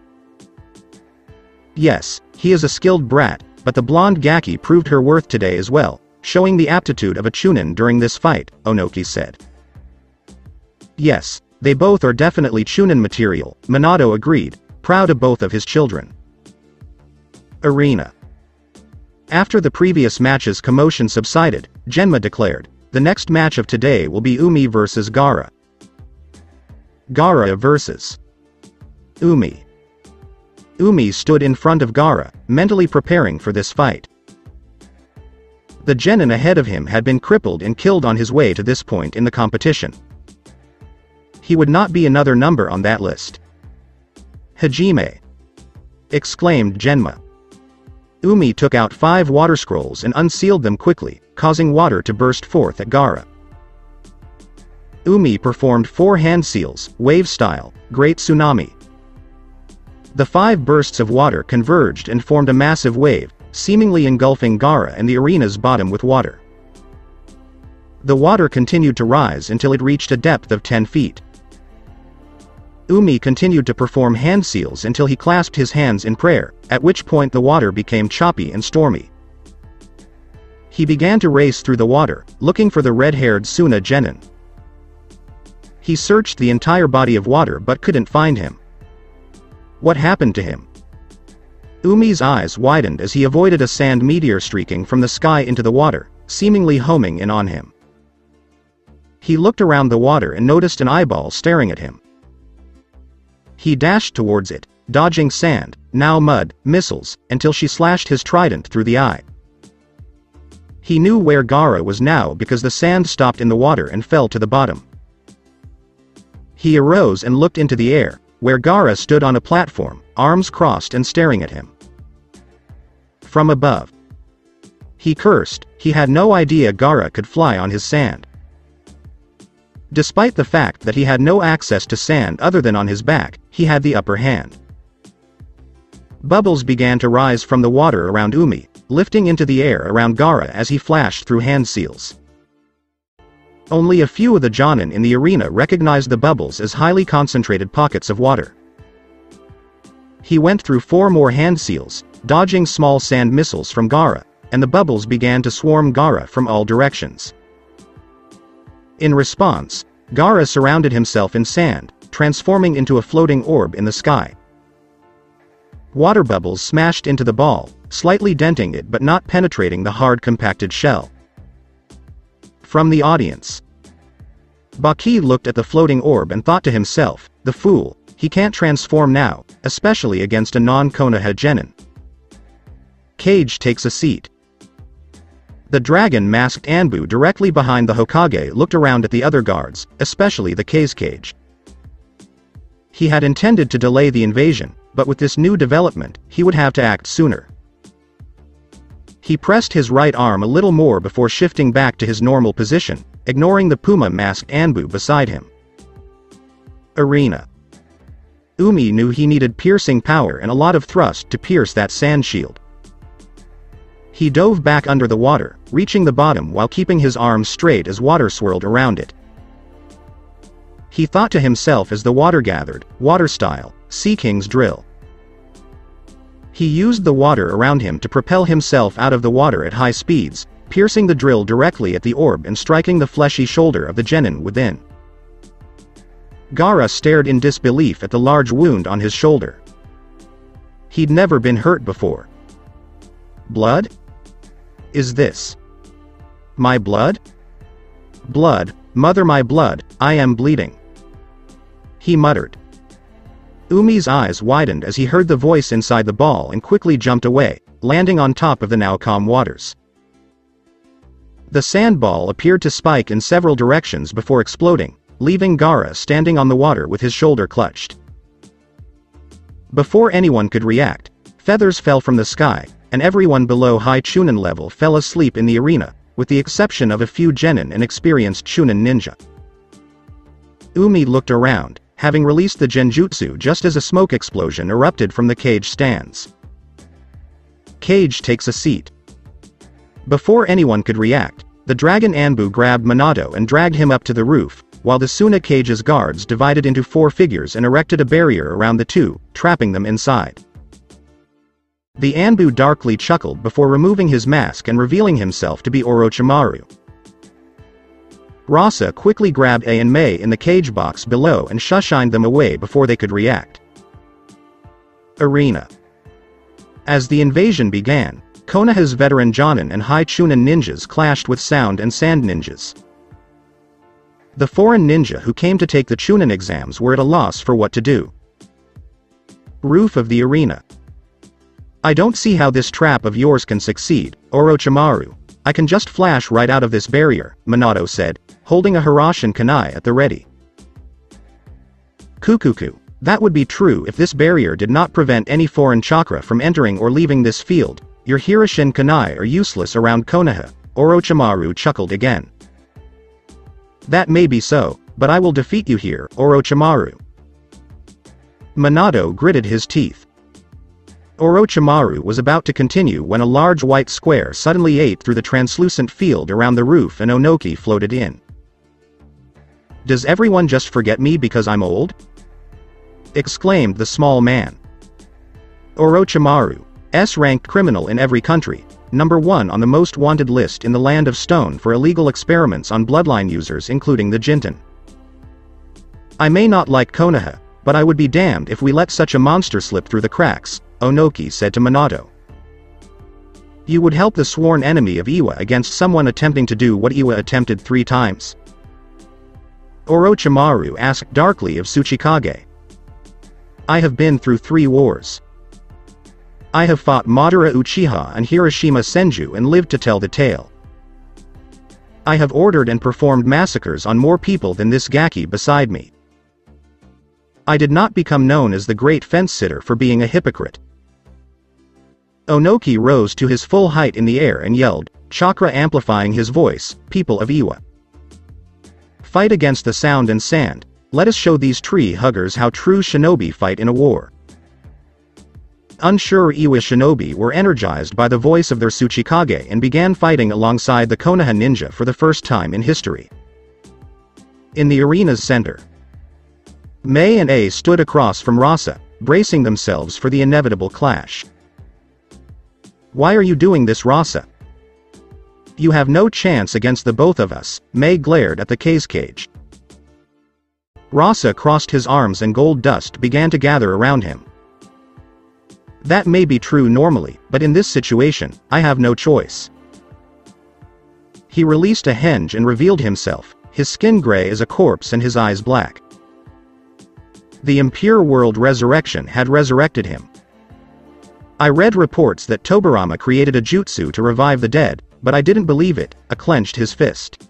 Yes, he is a skilled brat, but the blonde Gaki proved her worth today as well, showing the aptitude of a Chunin during this fight, Onoki said. Yes, they both are definitely Chunin material, Minato agreed, proud of both of his children. Arena. After the previous match's commotion subsided, Genma declared, "The next match of today will be Umi versus Gaara." Gaara versus Umi. Umi stood in front of Gaara, mentally preparing for this fight. The genin ahead of him had been crippled and killed on his way to this point in the competition. He would not be another number on that list. "Hajime!" exclaimed Genma. Umi took out 5 water scrolls and unsealed them quickly, causing water to burst forth at Gaara. Umi performed 4 hand seals, wave style, Great Tsunami. The 5 bursts of water converged and formed a massive wave, seemingly engulfing Gaara and the arena's bottom with water. The water continued to rise until it reached a depth of 10 feet. Umi continued to perform hand seals until he clasped his hands in prayer, at which point the water became choppy and stormy. He began to race through the water, looking for the red-haired Suna genin. He searched the entire body of water but couldn't find him. What happened to him? Umi's eyes widened as he avoided a sand meteor streaking from the sky into the water, seemingly homing in on him. He looked around the water and noticed an eyeball staring at him. He dashed towards it, dodging sand, now mud, missiles, until she slashed his trident through the eye. He knew where Gaara was now because the sand stopped in the water and fell to the bottom. He arose and looked into the air, where Gaara stood on a platform, arms crossed and staring at him from above. He cursed. He had no idea Gaara could fly on his sand. Despite the fact that he had no access to sand other than on his back, he had the upper hand. Bubbles began to rise from the water around Umi, lifting into the air around Gaara as he flashed through hand seals. Only a few of the Jonin in the arena recognized the bubbles as highly concentrated pockets of water. He went through 4 more hand seals, dodging small sand missiles from Gaara, and the bubbles began to swarm Gaara from all directions. In response, Gaara surrounded himself in sand, transforming into a floating orb in the sky. Water bubbles smashed into the ball, slightly denting it but not penetrating the hard compacted shell. From the audience, Baki looked at the floating orb and thought to himself, the fool, he can't transform now, especially against a non-Konoha genin. Cage takes a seat. The dragon-masked Anbu directly behind the Hokage looked around at the other guards, especially the Cage. He had intended to delay the invasion, but with this new development, he would have to act sooner. He pressed his right arm a little more before shifting back to his normal position, ignoring the Puma-masked Anbu beside him. Arena. Umi knew he needed piercing power and a lot of thrust to pierce that sand shield. He dove back under the water, reaching the bottom while keeping his arms straight as water swirled around it. He thought to himself as the water gathered, water style, Sea King's drill. He used the water around him to propel himself out of the water at high speeds, piercing the drill directly at the orb and striking the fleshy shoulder of the genin within. Gaara stared in disbelief at the large wound on his shoulder. He'd never been hurt before. Blood? Is this my blood? Blood, mother my blood, I am bleeding. He muttered. Umi's eyes widened as he heard the voice inside the ball and quickly jumped away, landing on top of the now calm waters. The sandball appeared to spike in several directions before exploding, leaving Gaara standing on the water with his shoulder clutched. Before anyone could react, feathers fell from the sky, and everyone below high Chunin level fell asleep in the arena, with the exception of a few genin and experienced Chunin ninja. Umi looked around, having released the genjutsu just as a smoke explosion erupted from the cage stands. Cage takes a seat. Before anyone could react, the dragon Anbu grabbed Minato and dragged him up to the roof, while the Suna Cage's guards divided into 4 figures and erected a barrier around the two, trapping them inside. The Anbu darkly chuckled before removing his mask and revealing himself to be Orochimaru. Rasa quickly grabbed A and Mei in the cage box below and shushined them away before they could react. Arena. As the invasion began, Konoha's veteran Jonin and high Chunin ninjas clashed with sound and sand ninjas. The foreign ninja who came to take the Chunin exams were at a loss for what to do. Roof of the arena. I don't see how this trap of yours can succeed, Orochimaru. I can just flash right out of this barrier, Minato said, holding a Hirashin kunai at the ready. Kukuku. That would be true if this barrier did not prevent any foreign chakra from entering or leaving this field. Your Hirashin kunai are useless around Konoha, Orochimaru chuckled again. That may be so, but I will defeat you here, Orochimaru. Minato gritted his teeth. Orochimaru was about to continue when a large white square suddenly ate through the translucent field around the roof and Onoki floated in. Does everyone just forget me because I'm old? Exclaimed the small man. Orochimaru, S-ranked criminal in every country, #1 on the most wanted list in the Land of Stone for illegal experiments on bloodline users including the Jinten. I may not like Konoha, but I would be damned if we let such a monster slip through the cracks, Onoki said to Minato. You would help the sworn enemy of Iwa against someone attempting to do what Iwa attempted 3 times? Orochimaru asked darkly of Tsuchikage. I have been through 3 wars. I have fought Madara Uchiha and Hiroshima Senju and lived to tell the tale. I have ordered and performed massacres on more people than this Gaki beside me. I did not become known as the great fence-sitter for being a hypocrite. Onoki rose to his full height in the air and yelled, chakra amplifying his voice, people of Iwa. Fight against the sound and sand, let us show these tree huggers how true shinobi fight in a war. Unsure Iwa shinobi were energized by the voice of their Tsuchikage and began fighting alongside the Konoha ninja for the first time in history. In the arena's center, Mei and A stood across from Rasa, bracing themselves for the inevitable clash. Why are you doing this, Rasa? You have no chance against the both of us, Mei glared at the cage. Rasa crossed his arms and gold dust began to gather around him. That may be true normally, but in this situation, I have no choice. He released a henge and revealed himself, his skin gray as a corpse and his eyes black. The impure world resurrection had resurrected him. I read reports that Tobirama created a jutsu to revive the dead, but I didn't believe it, clenched his fist.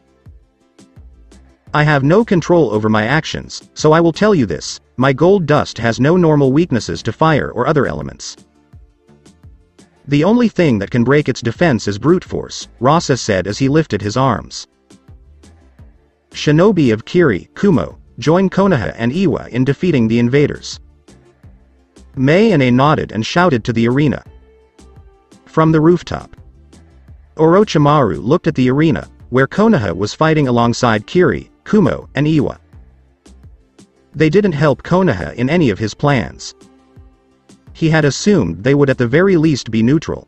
I have no control over my actions, so I will tell you this, my gold dust has no normal weaknesses to fire or other elements. The only thing that can break its defense is brute force, Rasa said as he lifted his arms. Shinobi of Kiri, Kumo, joined Konoha and Iwa in defeating the invaders. Mei and A nodded and shouted to the arena. From the rooftop, Orochimaru looked at the arena, where Konoha was fighting alongside Kiri, Kumo, and Iwa. They didn't help Konoha in any of his plans. He had assumed they would at the very least be neutral.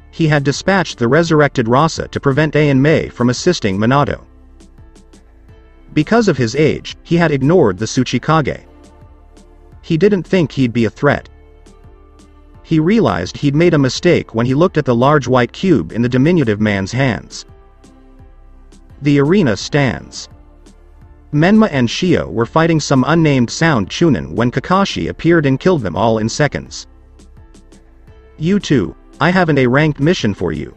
He had dispatched the resurrected Rasa to prevent A and Mei from assisting Minato. Because of his age, he had ignored the Tsuchikage. He didn't think he'd be a threat. He realized he'd made a mistake when he looked at the large white cube in the diminutive man's hands. The arena stands. Menma and Shio were fighting some unnamed sound Chunin when Kakashi appeared and killed them all in seconds. You two, I have an A-ranked mission for you.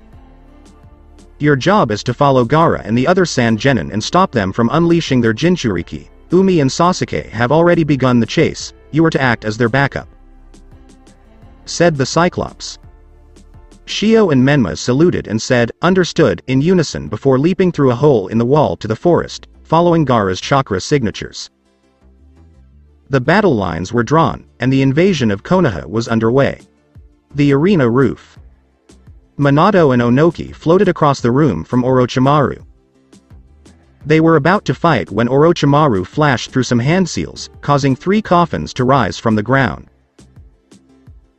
Your job is to follow Gaara and the other Sand Genin and stop them from unleashing their Jinchuriki. Umi and Sasuke have already begun the chase, you are to act as their backup, said the Cyclops. Shio and Menma saluted and said, understood, in unison before leaping through a hole in the wall to the forest, following Gaara's chakra signatures. The battle lines were drawn, and the invasion of Konoha was underway. The arena roof. Minato and Onoki floated across the room from Orochimaru. They were about to fight when Orochimaru flashed through some hand seals, causing 3 coffins to rise from the ground.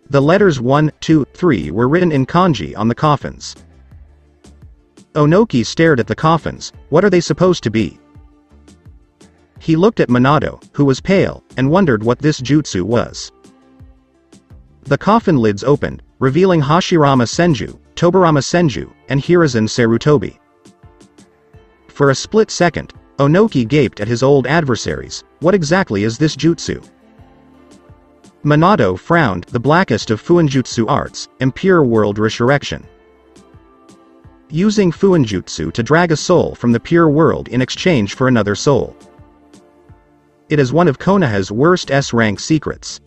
The letters 1, 2, 3 were written in kanji on the coffins. Onoki stared at the coffins, what are they supposed to be? He looked at Minato, who was pale, and wondered what this jutsu was. The coffin lids opened, revealing Hashirama Senju, Tobirama Senju, and Hiruzen Sarutobi. For a split second, Onoki gaped at his old adversaries, what exactly is this jutsu? Minato frowned, the blackest of Fuinjutsu arts, impure world resurrection. Using Fuinjutsu to drag a soul from the pure world in exchange for another soul. It is one of Konoha's worst S-rank secrets.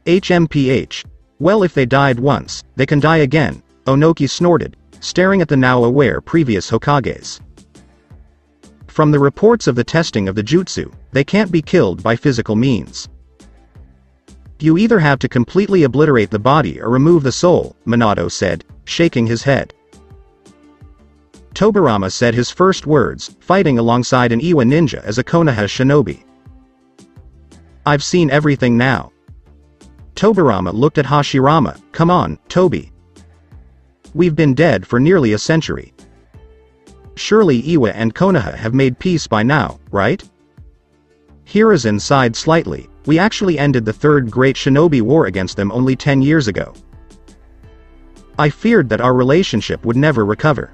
HMPH. Well, if they died once, they can die again, Onoki snorted, staring at the now aware previous Hokages. From the reports of the testing of the jutsu, they can't be killed by physical means. You either have to completely obliterate the body or remove the soul, Minato said, shaking his head. Tobirama said his first words, fighting alongside an Iwa ninja as a Konoha shinobi. I've seen everything now. Tobirama looked at Hashirama, come on, Tobi. We've been dead for nearly a century. Surely Iwa and Konoha have made peace by now, right? Hiruzen sighed slightly, we actually ended the Third Great Shinobi War against them only 10 years ago. I feared that our relationship would never recover.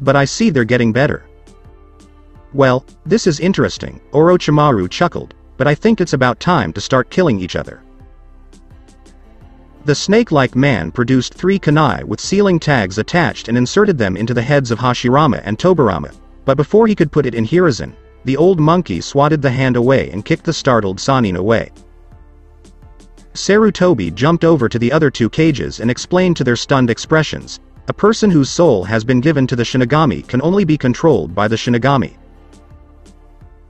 But I see they're getting better. Well, this is interesting, Orochimaru chuckled, but I think it's about time to start killing each other. The snake-like man produced 3 kunai with sealing tags attached and inserted them into the heads of Hashirama and Tobirama, but before he could put it in Hiruzen, the old monkey swatted the hand away and kicked the startled Sannin away. Sarutobi jumped over to the other 2 cages and explained to their stunned expressions, a person whose soul has been given to the Shinigami can only be controlled by the Shinigami.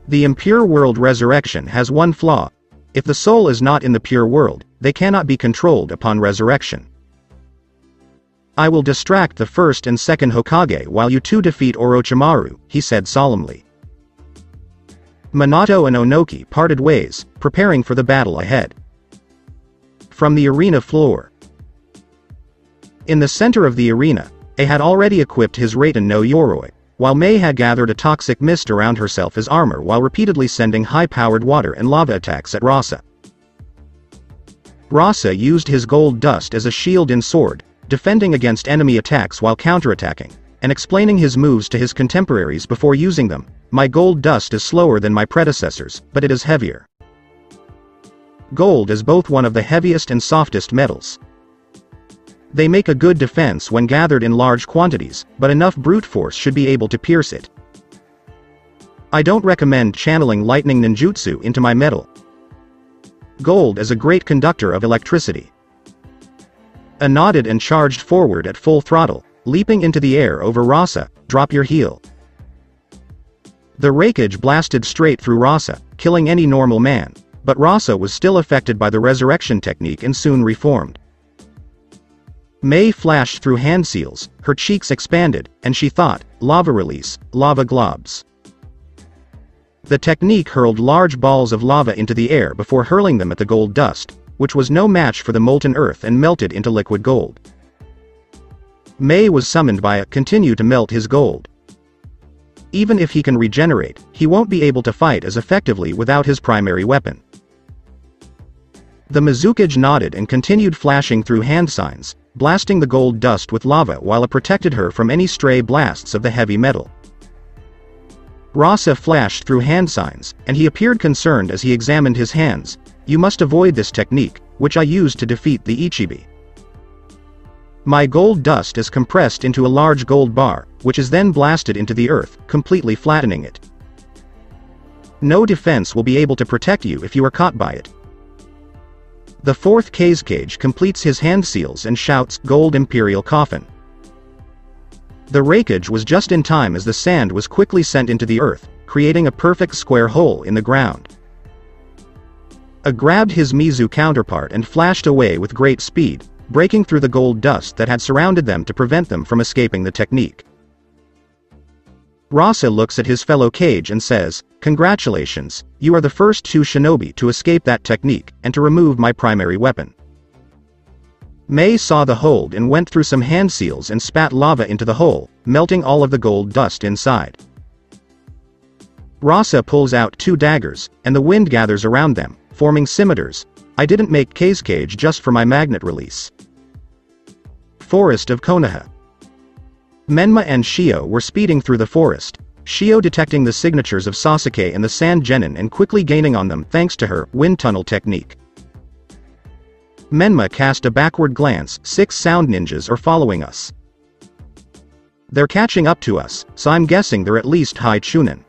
The impure world resurrection has one flaw. If the soul is not in the pure world, they cannot be controlled upon resurrection. I will distract the first and second Hokage while you 2 defeat Orochimaru, he said solemnly. Minato and Onoki parted ways, preparing for the battle ahead. From the arena floor. In the center of the arena, A had already equipped his Raiten no Yoroi, while Mei had gathered a toxic mist around herself as armor while repeatedly sending high-powered water and lava attacks at Rasa. Rasa used his gold dust as a shield and sword, defending against enemy attacks while counterattacking, and explaining his moves to his contemporaries before using them. My gold dust is slower than my predecessors, but it is heavier. Gold is both one of the heaviest and softest metals. They make a good defense when gathered in large quantities, but enough brute force should be able to pierce it. I don't recommend channeling lightning ninjutsu into my metal. Gold is a great conductor of electricity. A nodded and charged forward at full throttle, leaping into the air over Rasa. Drop your heel. The Raikage blasted straight through Rasa, killing any normal man, but Rasa was still affected by the resurrection technique and soon reformed. Mei flashed through hand seals, her cheeks expanded, and she thought, lava release, lava globs. The technique hurled large balls of lava into the air before hurling them at the gold dust, which was no match for the molten earth and melted into liquid gold. Mei was summoned by A continue to melt his gold. Even if he can regenerate, he won't be able to fight as effectively without his primary weapon. The Mizukage nodded and continued flashing through hand signs, blasting the gold dust with lava while it protected her from any stray blasts of the heavy metal. Rasa flashed through hand signs, and he appeared concerned as he examined his hands. You must avoid this technique, which I used to defeat the Ichibi. My gold dust is compressed into a large gold bar, which is then blasted into the earth, completely flattening it. No defense will be able to protect you if you are caught by it. The 4th Kazekage completes his hand seals and shouts, Gold Imperial Coffin. The Raikage was just in time as the sand was quickly sent into the earth, creating a perfect square hole in the ground. A grabbed his Mizu counterpart and flashed away with great speed, breaking through the gold dust that had surrounded them to prevent them from escaping the technique. Rasa looks at his fellow Kage and says, Congratulations, you are the first 2 shinobi to escape that technique, and to remove my primary weapon. Mei saw the hold and went through some hand seals and spat lava into the hole, melting all of the gold dust inside. Rasa pulls out 2 daggers, and the wind gathers around them, forming scimitars. I didn't make Kazekage just for my magnet release. Forest of Konoha. Menma and Shio were speeding through the forest, Shio detecting the signatures of Sasuke and the Sand Genin and quickly gaining on them thanks to her wind tunnel technique. Menma cast a backward glance. 6 sound ninjas are following us. They're catching up to us, so I'm guessing they're at least high Chunin.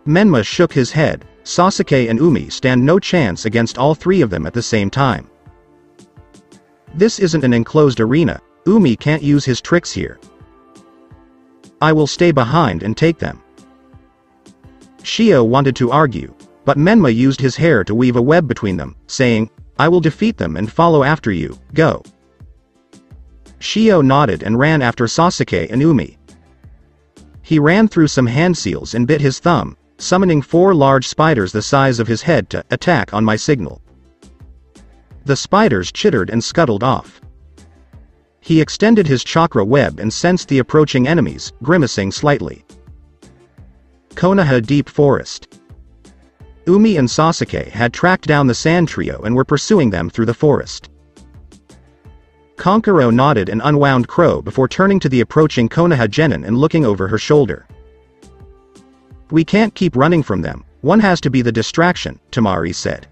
Menma shook his head. Sasuke and Umi stand no chance against all 3 of them at the same time. This isn't an enclosed arena. Umi can't use his tricks here. I will stay behind and take them. Shio wanted to argue, but Menma used his hair to weave a web between them, saying, I will defeat them and follow after you, go. Shio nodded and ran after Sasuke and Umi. He ran through some hand seals and bit his thumb, summoning 4 large spiders the size of his head to attack on my signal. The spiders chittered and scuttled off. He extended his chakra web and sensed the approaching enemies, grimacing slightly. Konoha Deep Forest. Umi and Sasuke had tracked down the sand trio and were pursuing them through the forest. Kankuro nodded and unwound Crow before turning to the approaching Konoha Genin and looking over her shoulder. We can't keep running from them, One has to be the distraction, Temari said.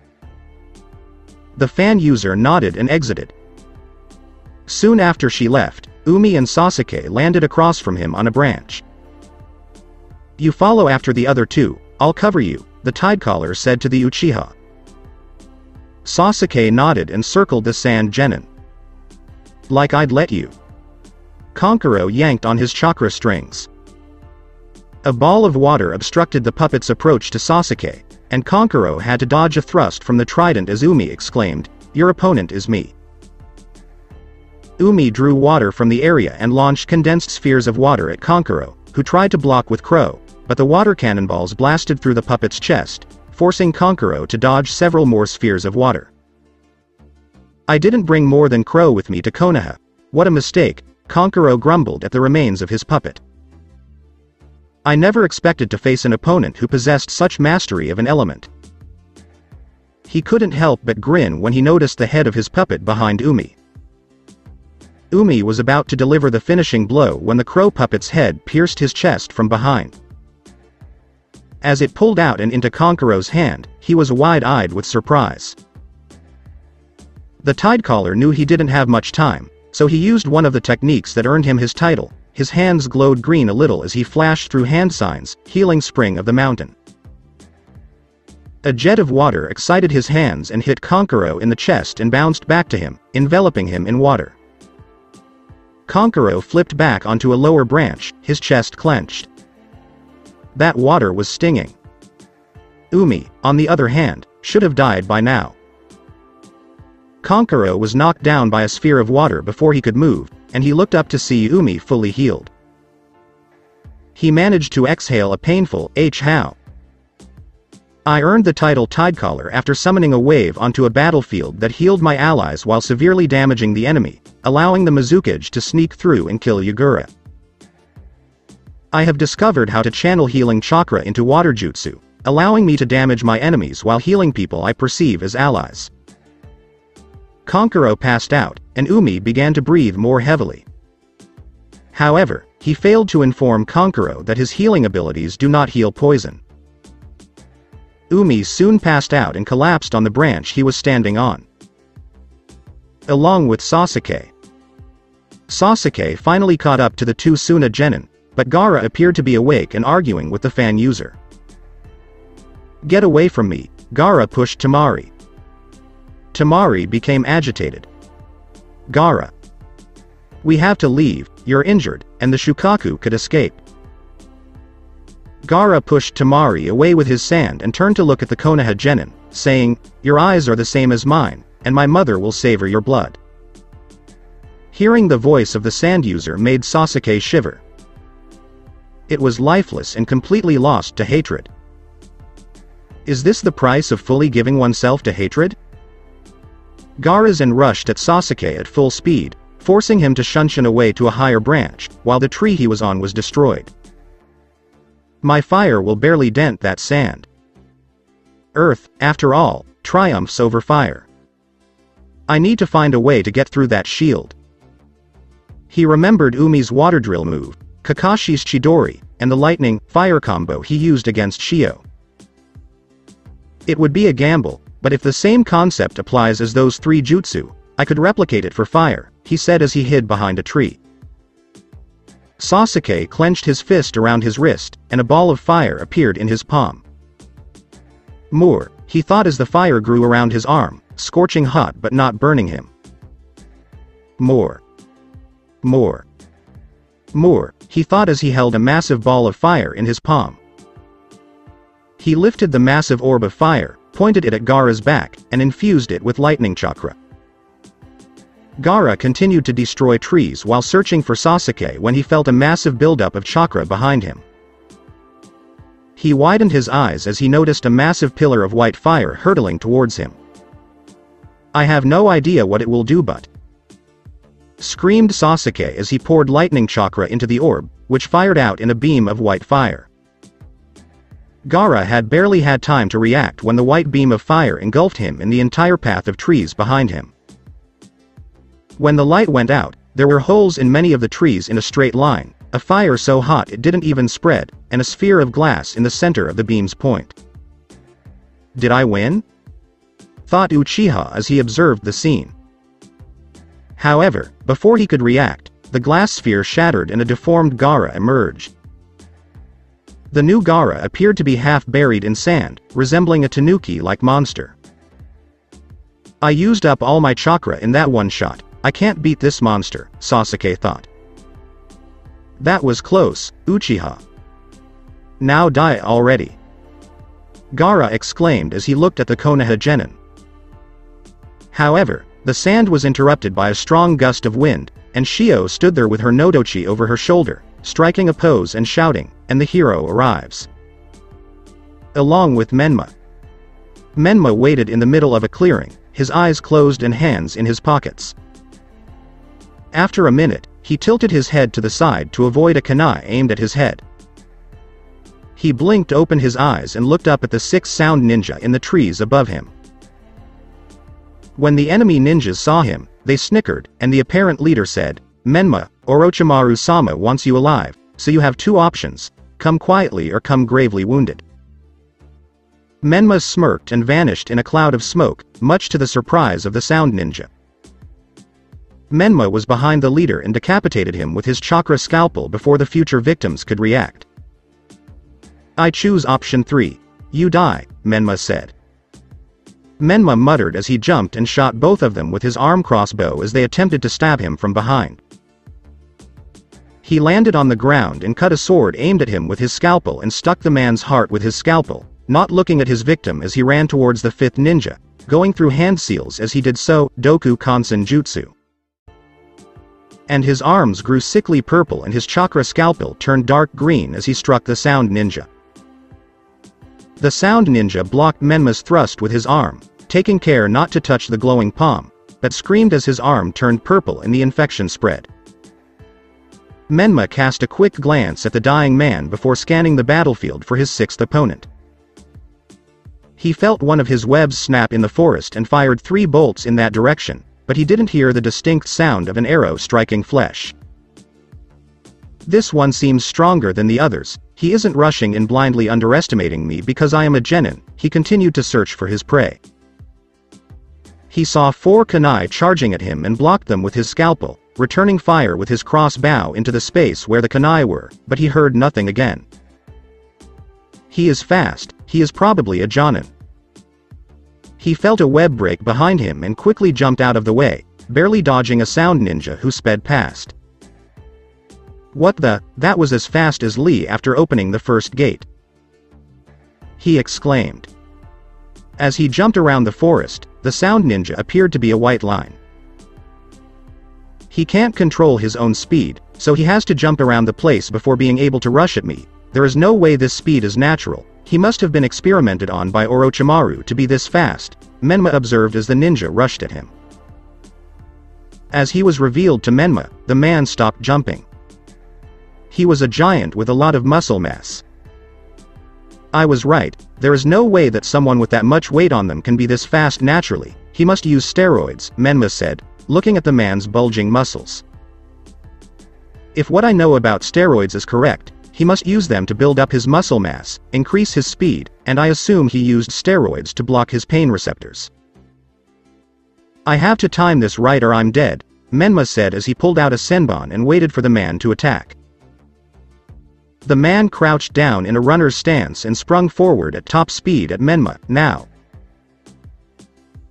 The fan user nodded and exited. Soon after she left, Umi and Sasuke landed across from him on a branch. You follow after the other two, I'll cover you, the Tidecaller said to the Uchiha. Sasuke nodded and circled the sand genin. Like I'd let you. Kankuro yanked on his chakra strings. A ball of water obstructed the puppet's approach to Sasuke, and Kankuro had to dodge a thrust from the trident as Umi exclaimed, "Your opponent is me." Umi drew water from the area and launched condensed spheres of water at Kankuro, who tried to block with Crow, but the water cannonballs blasted through the puppet's chest, forcing Kankuro to dodge several more spheres of water. I didn't bring more than Crow with me to Konoha. What a mistake, Kankuro grumbled at the remains of his puppet. I never expected to face an opponent who possessed such mastery of an element. He couldn't help but grin when he noticed the head of his puppet behind Umi. Umi was about to deliver the finishing blow when the crow puppet's head pierced his chest from behind. As it pulled out and into Kankuro's hand, he was wide-eyed with surprise. The Tidecaller knew he didn't have much time, so he used one of the techniques that earned him his title. His hands glowed green a little as he flashed through hand signs, healing spring of the mountain. A jet of water excited his hands and hit Kankuro in the chest and bounced back to him, enveloping him in water. Kankuro flipped back onto a lower branch, his chest clenched. That water was stinging. Umi, on the other hand, should have died by now. Kankuro was knocked down by a sphere of water before he could move, and he looked up to see Umi fully healed. He managed to exhale a painful "How?" I earned the title Tidecaller after summoning a wave onto a battlefield that healed my allies while severely damaging the enemy, allowing the Mizukage to sneak through and kill Yagura. I have discovered how to channel healing chakra into water jutsu, allowing me to damage my enemies while healing people I perceive as allies. Kankuro passed out, and Umi began to breathe more heavily. However, he failed to inform Kankuro that his healing abilities do not heal poison. Umi soon passed out and collapsed on the branch he was standing on, along with Sasuke. Sasuke finally caught up to the two Suna genin, but Gaara appeared to be awake and arguing with the fan user. Get away from me, Gaara pushed Temari. Temari became agitated. Gaara. We have to leave, you're injured, and the Shukaku could escape. Gaara pushed Temari away with his sand and turned to look at the Konoha genin, saying, Your eyes are the same as mine, and my mother will savor your blood. Hearing the voice of the sand user made Sasuke shiver. It was lifeless and completely lost to hatred. Is this the price of fully giving oneself to hatred? Gaara Zen rushed at Sasuke at full speed, forcing him to shunshin away to a higher branch, while the tree he was on was destroyed. My fire will barely dent that sand. Earth, after all, triumphs over fire. I need to find a way to get through that shield. He remembered Umi's water drill move, Kakashi's Chidori, and the lightning, fire combo he used against Shio. It would be a gamble, but if the same concept applies as those three jutsu, I could replicate it for fire, he said as he hid behind a tree. Sasuke clenched his fist around his wrist, and a ball of fire appeared in his palm. More, he thought as the fire grew around his arm, scorching hot but not burning him. More. More. More, he thought as he held a massive ball of fire in his palm. He lifted the massive orb of fire, pointed it at Gaara's back, and infused it with lightning chakra. Gaara continued to destroy trees while searching for Sasuke when he felt a massive buildup of chakra behind him. He widened his eyes as he noticed a massive pillar of white fire hurtling towards him. I have no idea what it will do but... screamed Sasuke as he poured lightning chakra into the orb, which fired out in a beam of white fire. Gaara had barely had time to react when the white beam of fire engulfed him in the entire path of trees behind him. When the light went out, there were holes in many of the trees in a straight line, a fire so hot it didn't even spread, and a sphere of glass in the center of the beam's point. Did I win? Thought Uchiha as he observed the scene. However, before he could react, the glass sphere shattered and a deformed Gaara emerged. The new Gaara appeared to be half buried in sand, resembling a tanuki-like monster. I used up all my chakra in that one shot. I can't beat this monster, Sasuke thought. That was close, Uchiha. Now die already. Gaara exclaimed as he looked at the Konoha Genin. However, the sand was interrupted by a strong gust of wind, and Shio stood there with her Nodochi over her shoulder, striking a pose and shouting, and the hero arrives. Along with Menma. Menma waited in the middle of a clearing, his eyes closed and hands in his pockets. After a minute, he tilted his head to the side to avoid a kunai aimed at his head. He blinked open his eyes and looked up at the 6 sound ninja in the trees above him. When the enemy ninjas saw him, they snickered, and the apparent leader said, Menma, Orochimaru-sama wants you alive, so you have 2 options, come quietly or come gravely wounded. Menma smirked and vanished in a cloud of smoke, much to the surprise of the sound ninja. Menma was behind the leader and decapitated him with his chakra scalpel before the future victims could react. I choose option 3. You die, Menma said. Menma muttered as he jumped and shot both of them with his arm crossbow as they attempted to stab him from behind. He landed on the ground and cut a sword aimed at him with his scalpel and stuck the man's heart with his scalpel, not looking at his victim as he ran towards the 5th ninja, going through hand seals as he did so, Doku Kansen Jutsu. And his arms grew sickly purple and his chakra scalpel turned dark green as he struck the sound ninja. The sound ninja blocked Menma's thrust with his arm, taking care not to touch the glowing palm, but screamed as his arm turned purple and the infection spread. Menma cast a quick glance at the dying man before scanning the battlefield for his 6th opponent. He felt one of his webs snap in the forest and fired 3 bolts in that direction, but he didn't hear the distinct sound of an arrow striking flesh. This one seems stronger than the others. He isn't rushing in blindly underestimating me because I am a genin. He continued to search for his prey. He saw 4 kunai charging at him and blocked them with his scalpel, returning fire with his crossbow into the space where the kunai were, but he heard nothing again. He is fast, he is probably a Jonin. He felt a web break behind him and quickly jumped out of the way, barely dodging a sound ninja who sped past. What the, that was as fast as Lee after opening the first gate. He exclaimed. As he jumped around the forest, the sound ninja appeared to be a white line. He can't control his own speed, so he has to jump around the place before being able to rush at me. There is no way this speed is natural. He must have been experimented on by Orochimaru to be this fast, Menma observed as the ninja rushed at him. As he was revealed to Menma, the man stopped jumping. He was a giant with a lot of muscle mass. I was right, there is no way that someone with that much weight on them can be this fast naturally. He must use steroids, Menma said, looking at the man's bulging muscles. If what I know about steroids is correct, he must use them to build up his muscle mass, increase his speed, and I assume he used steroids to block his pain receptors. I have to time this right or I'm dead, Menma said as he pulled out a senbon and waited for the man to attack. The man crouched down in a runner's stance and sprung forward at top speed at Menma, now.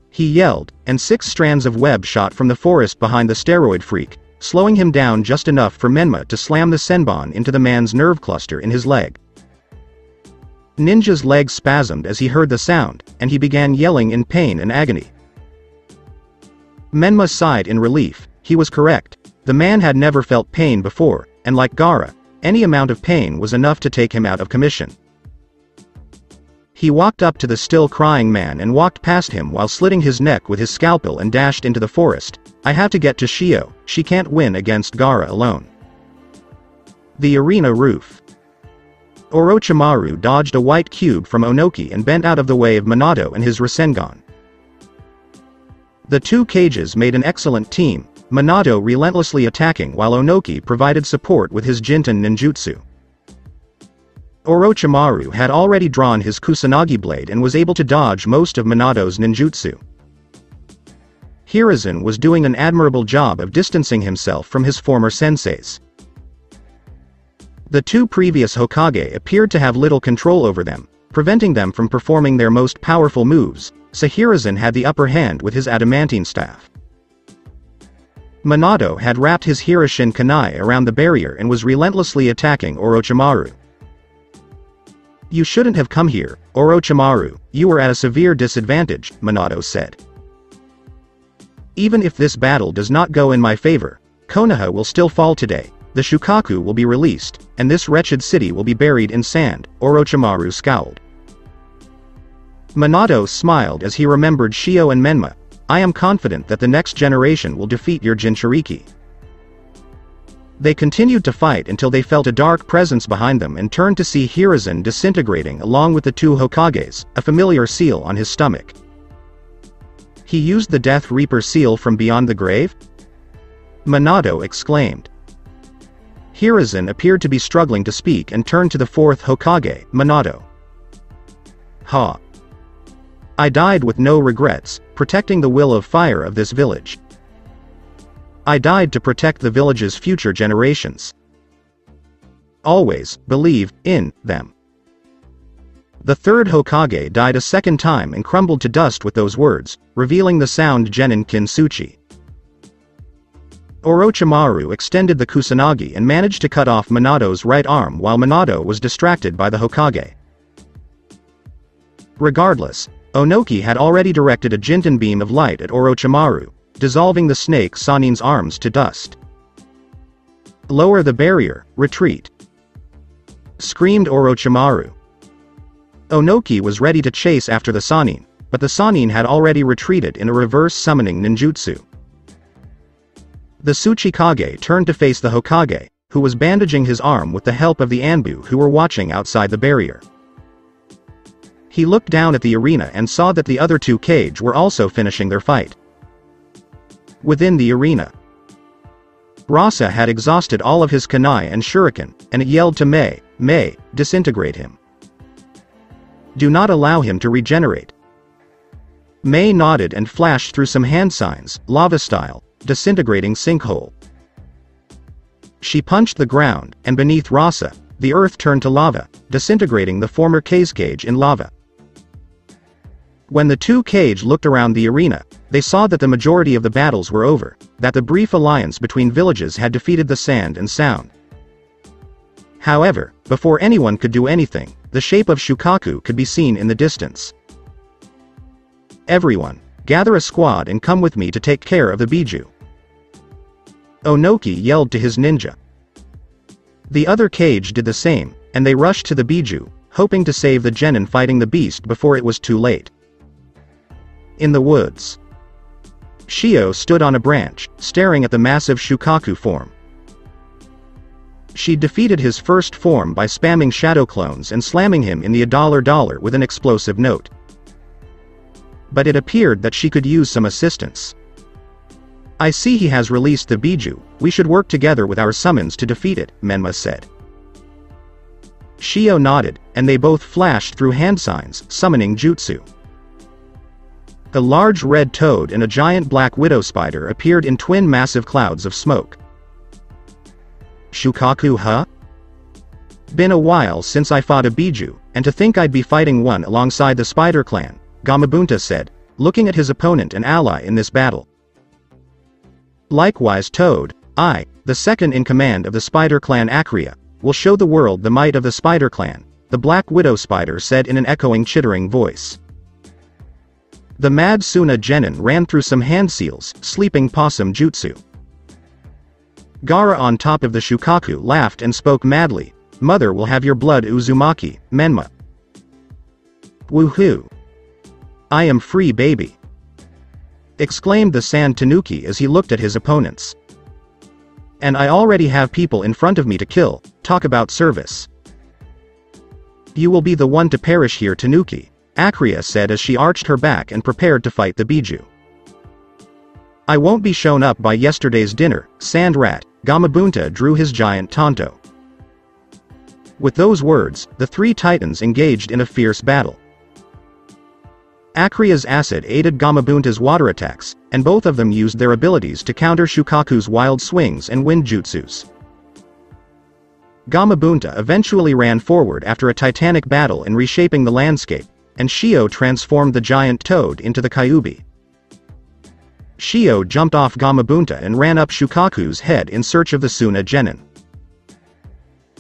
He yelled, and 6 strands of web shot from the forest behind the steroid freak, slowing him down just enough for Menma to slam the senbon into the man's nerve cluster in his leg. Ninja's leg spasmed as he heard the sound, and he began yelling in pain and agony. Menma sighed in relief. He was correct. The man had never felt pain before, and like Gaara, any amount of pain was enough to take him out of commission. He walked up to the still crying man and walked past him while slitting his neck with his scalpel and dashed into the forest. I have to get to Shio, she can't win against Gaara alone. The arena roof. Orochimaru dodged a white cube from Onoki and bent out of the way of Minato and his Rasengan. The 2 cages made an excellent team, Minato relentlessly attacking while Onoki provided support with his Jinten ninjutsu. Orochimaru had already drawn his Kusanagi blade and was able to dodge most of Minato's ninjutsu. Hiruzen was doing an admirable job of distancing himself from his former senseis. The two previous Hokage appeared to have little control over them, preventing them from performing their most powerful moves, so Hiruzen had the upper hand with his adamantine staff. Minato had wrapped his Hiroshin Kunai around the barrier and was relentlessly attacking Orochimaru. "You shouldn't have come here, Orochimaru, you were at a severe disadvantage," Minato said. "Even if this battle does not go in my favor, Konoha will still fall today, the Shukaku will be released, and this wretched city will be buried in sand," Orochimaru scowled. Minato smiled as he remembered Shio and Menma. "I am confident that the next generation will defeat your Jinchuriki." They continued to fight until they felt a dark presence behind them and turned to see Hiruzen disintegrating along with the two Hokages, a familiar seal on his stomach. "He used the Death Reaper seal from beyond the grave?" Minato exclaimed. Hiruzen appeared to be struggling to speak and turned to the fourth Hokage, Minato. "Ha! I died with no regrets, protecting the will of fire of this village. I died to protect the village's future generations. Always believe in them." The third Hokage died a second time and crumbled to dust with those words, revealing the sound Genin Kinsuchi. Orochimaru extended the Kusanagi and managed to cut off Minato's right arm while Minato was distracted by the Hokage. Regardless, Onoki had already directed a Jinten beam of light at Orochimaru, dissolving the snake Sanin's arms to dust. "Lower the barrier, retreat!" screamed Orochimaru. Onoki was ready to chase after the Sanin, but the Sanin had already retreated in a reverse summoning ninjutsu. The Tsuchikage turned to face the Hokage, who was bandaging his arm with the help of the Anbu who were watching outside the barrier. He looked down at the arena and saw that the other two Kage were also finishing their fight. Within the arena, Rasa had exhausted all of his kunai and shuriken, and it yelled to Mei, disintegrate him. Do not allow him to regenerate. Mei nodded and flashed through some hand signs, lava style, disintegrating sinkhole. She punched the ground, and beneath Rasa, the earth turned to lava, disintegrating the former Kage in lava. When the two Kage looked around the arena, they saw that the majority of the battles were over, that the brief alliance between villages had defeated the Sand and Sound. However, before anyone could do anything, the shape of Shukaku could be seen in the distance. "Everyone, gather a squad and come with me to take care of the Biju," Onoki yelled to his ninja. The other Kage did the same, and they rushed to the Biju, hoping to save the genin fighting the beast before it was too late. In the woods, Shio stood on a branch, staring at the massive Shukaku form. She defeated his first form by spamming shadow clones and slamming him in the $1 with an explosive note. But it appeared that she could use some assistance. "I see he has released the Biju, we should work together with our summons to defeat it," Menma said. Shio nodded, and they both flashed through hand signs, summoning jutsu. A large red toad and a giant black widow spider appeared in twin massive clouds of smoke. "Shukaku, huh? Been a while since I fought a Biju, and to think I'd be fighting one alongside the Spider Clan," Gamabunta said, looking at his opponent and ally in this battle. "Likewise Toad, I, the second in command of the Spider Clan Acria, will show the world the might of the Spider Clan," the Black Widow Spider said in an echoing chittering voice. The Mad Suna Genin ran through some hand seals, sleeping possum jutsu. Gaara on top of the Shukaku laughed and spoke madly, "Mother will have your blood Uzumaki, Menma." "Woohoo! I am free baby!" exclaimed the Sand Tanuki as he looked at his opponents. "And I already have people in front of me to kill, talk about service." "You will be the one to perish here Tanuki," Acria said as she arched her back and prepared to fight the Biju. "I won't be shown up by yesterday's dinner, Sand Rat," Gamabunta drew his giant Tonto. With those words, the three titans engaged in a fierce battle. Akria's acid aided Gamabunta's water attacks, and both of them used their abilities to counter Shukaku's wild swings and wind jutsus. Gamabunta eventually ran forward after a titanic battle in reshaping the landscape, and Shio transformed the giant toad into the Kyuubi. Shio jumped off Gamabunta and ran up Shukaku's head in search of the Suna Genin.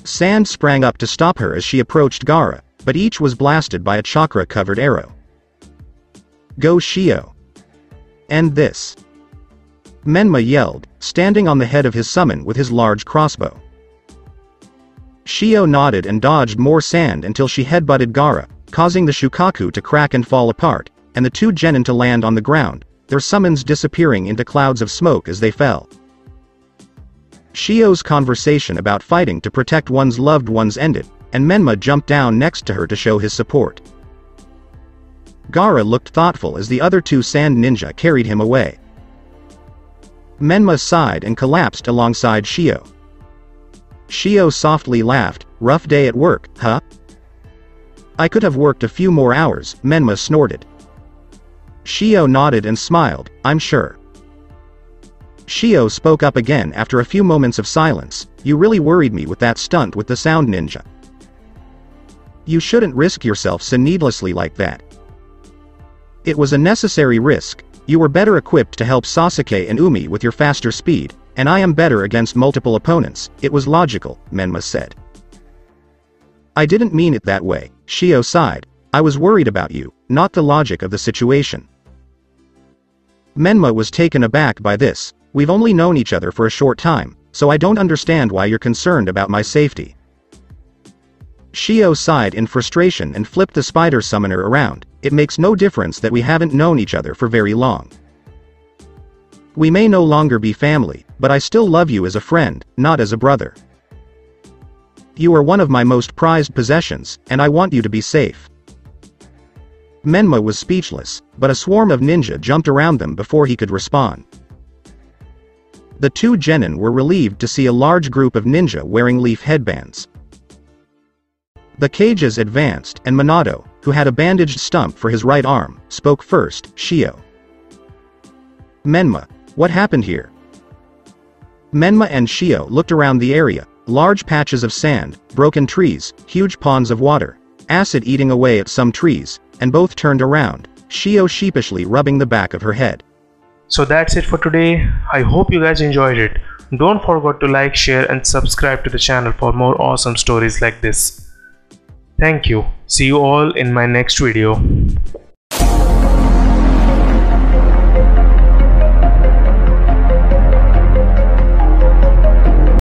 Sand sprang up to stop her as she approached Gaara, but each was blasted by a chakra-covered arrow. Go Shio! End this! Menma yelled, standing on the head of his summon with his large crossbow. Shio nodded and dodged more sand until she headbutted Gaara, causing the Shukaku to crack and fall apart, and the two genin to land on the ground, their summons disappearing into clouds of smoke as they fell. Shio's conversation about fighting to protect one's loved ones ended, and Menma jumped down next to her to show his support. Gaara looked thoughtful as the other two sand ninja carried him away. Menma sighed and collapsed alongside Shio. Shio softly laughed, "Rough day at work, huh?" "I could have worked a few more hours," Menma snorted. Shio nodded and smiled, "I'm sure." Shio spoke up again after a few moments of silence, "You really worried me with that stunt with the sound ninja. You shouldn't risk yourself so needlessly like that. It was a necessary risk. You were better equipped to help Sasuke and Umi with your faster speed, and I am better against multiple opponents. It was logical," Menma said. "I didn't mean it that way," Shio sighed. "I was worried about you, not the logic of the situation." Menma was taken aback by this. "We've only known each other for a short time, so I don't understand why you're concerned about my safety." Shio sighed in frustration and flipped the spider summoner around. "It makes no difference that we haven't known each other for very long. We may no longer be family, but I still love you as a friend, not as a brother. You are one of my most prized possessions, and I want you to be safe." Menma was speechless, but a swarm of ninja jumped around them before he could respond. The two genin were relieved to see a large group of ninja wearing leaf headbands. The cages advanced, and Minato, who had a bandaged stump for his right arm, spoke first. "Shio. Menma, what happened here?" Menma and Shio looked around the area. Large patches of sand, broken trees, huge ponds of water, acid eating away at some trees, and both turned around, Shio sheepishly rubbing the back of her head. So that's it for today. I hope you guys enjoyed it. Don't forget to like, share and subscribe to the channel for more awesome stories like this. Thank you. See you all in my next video.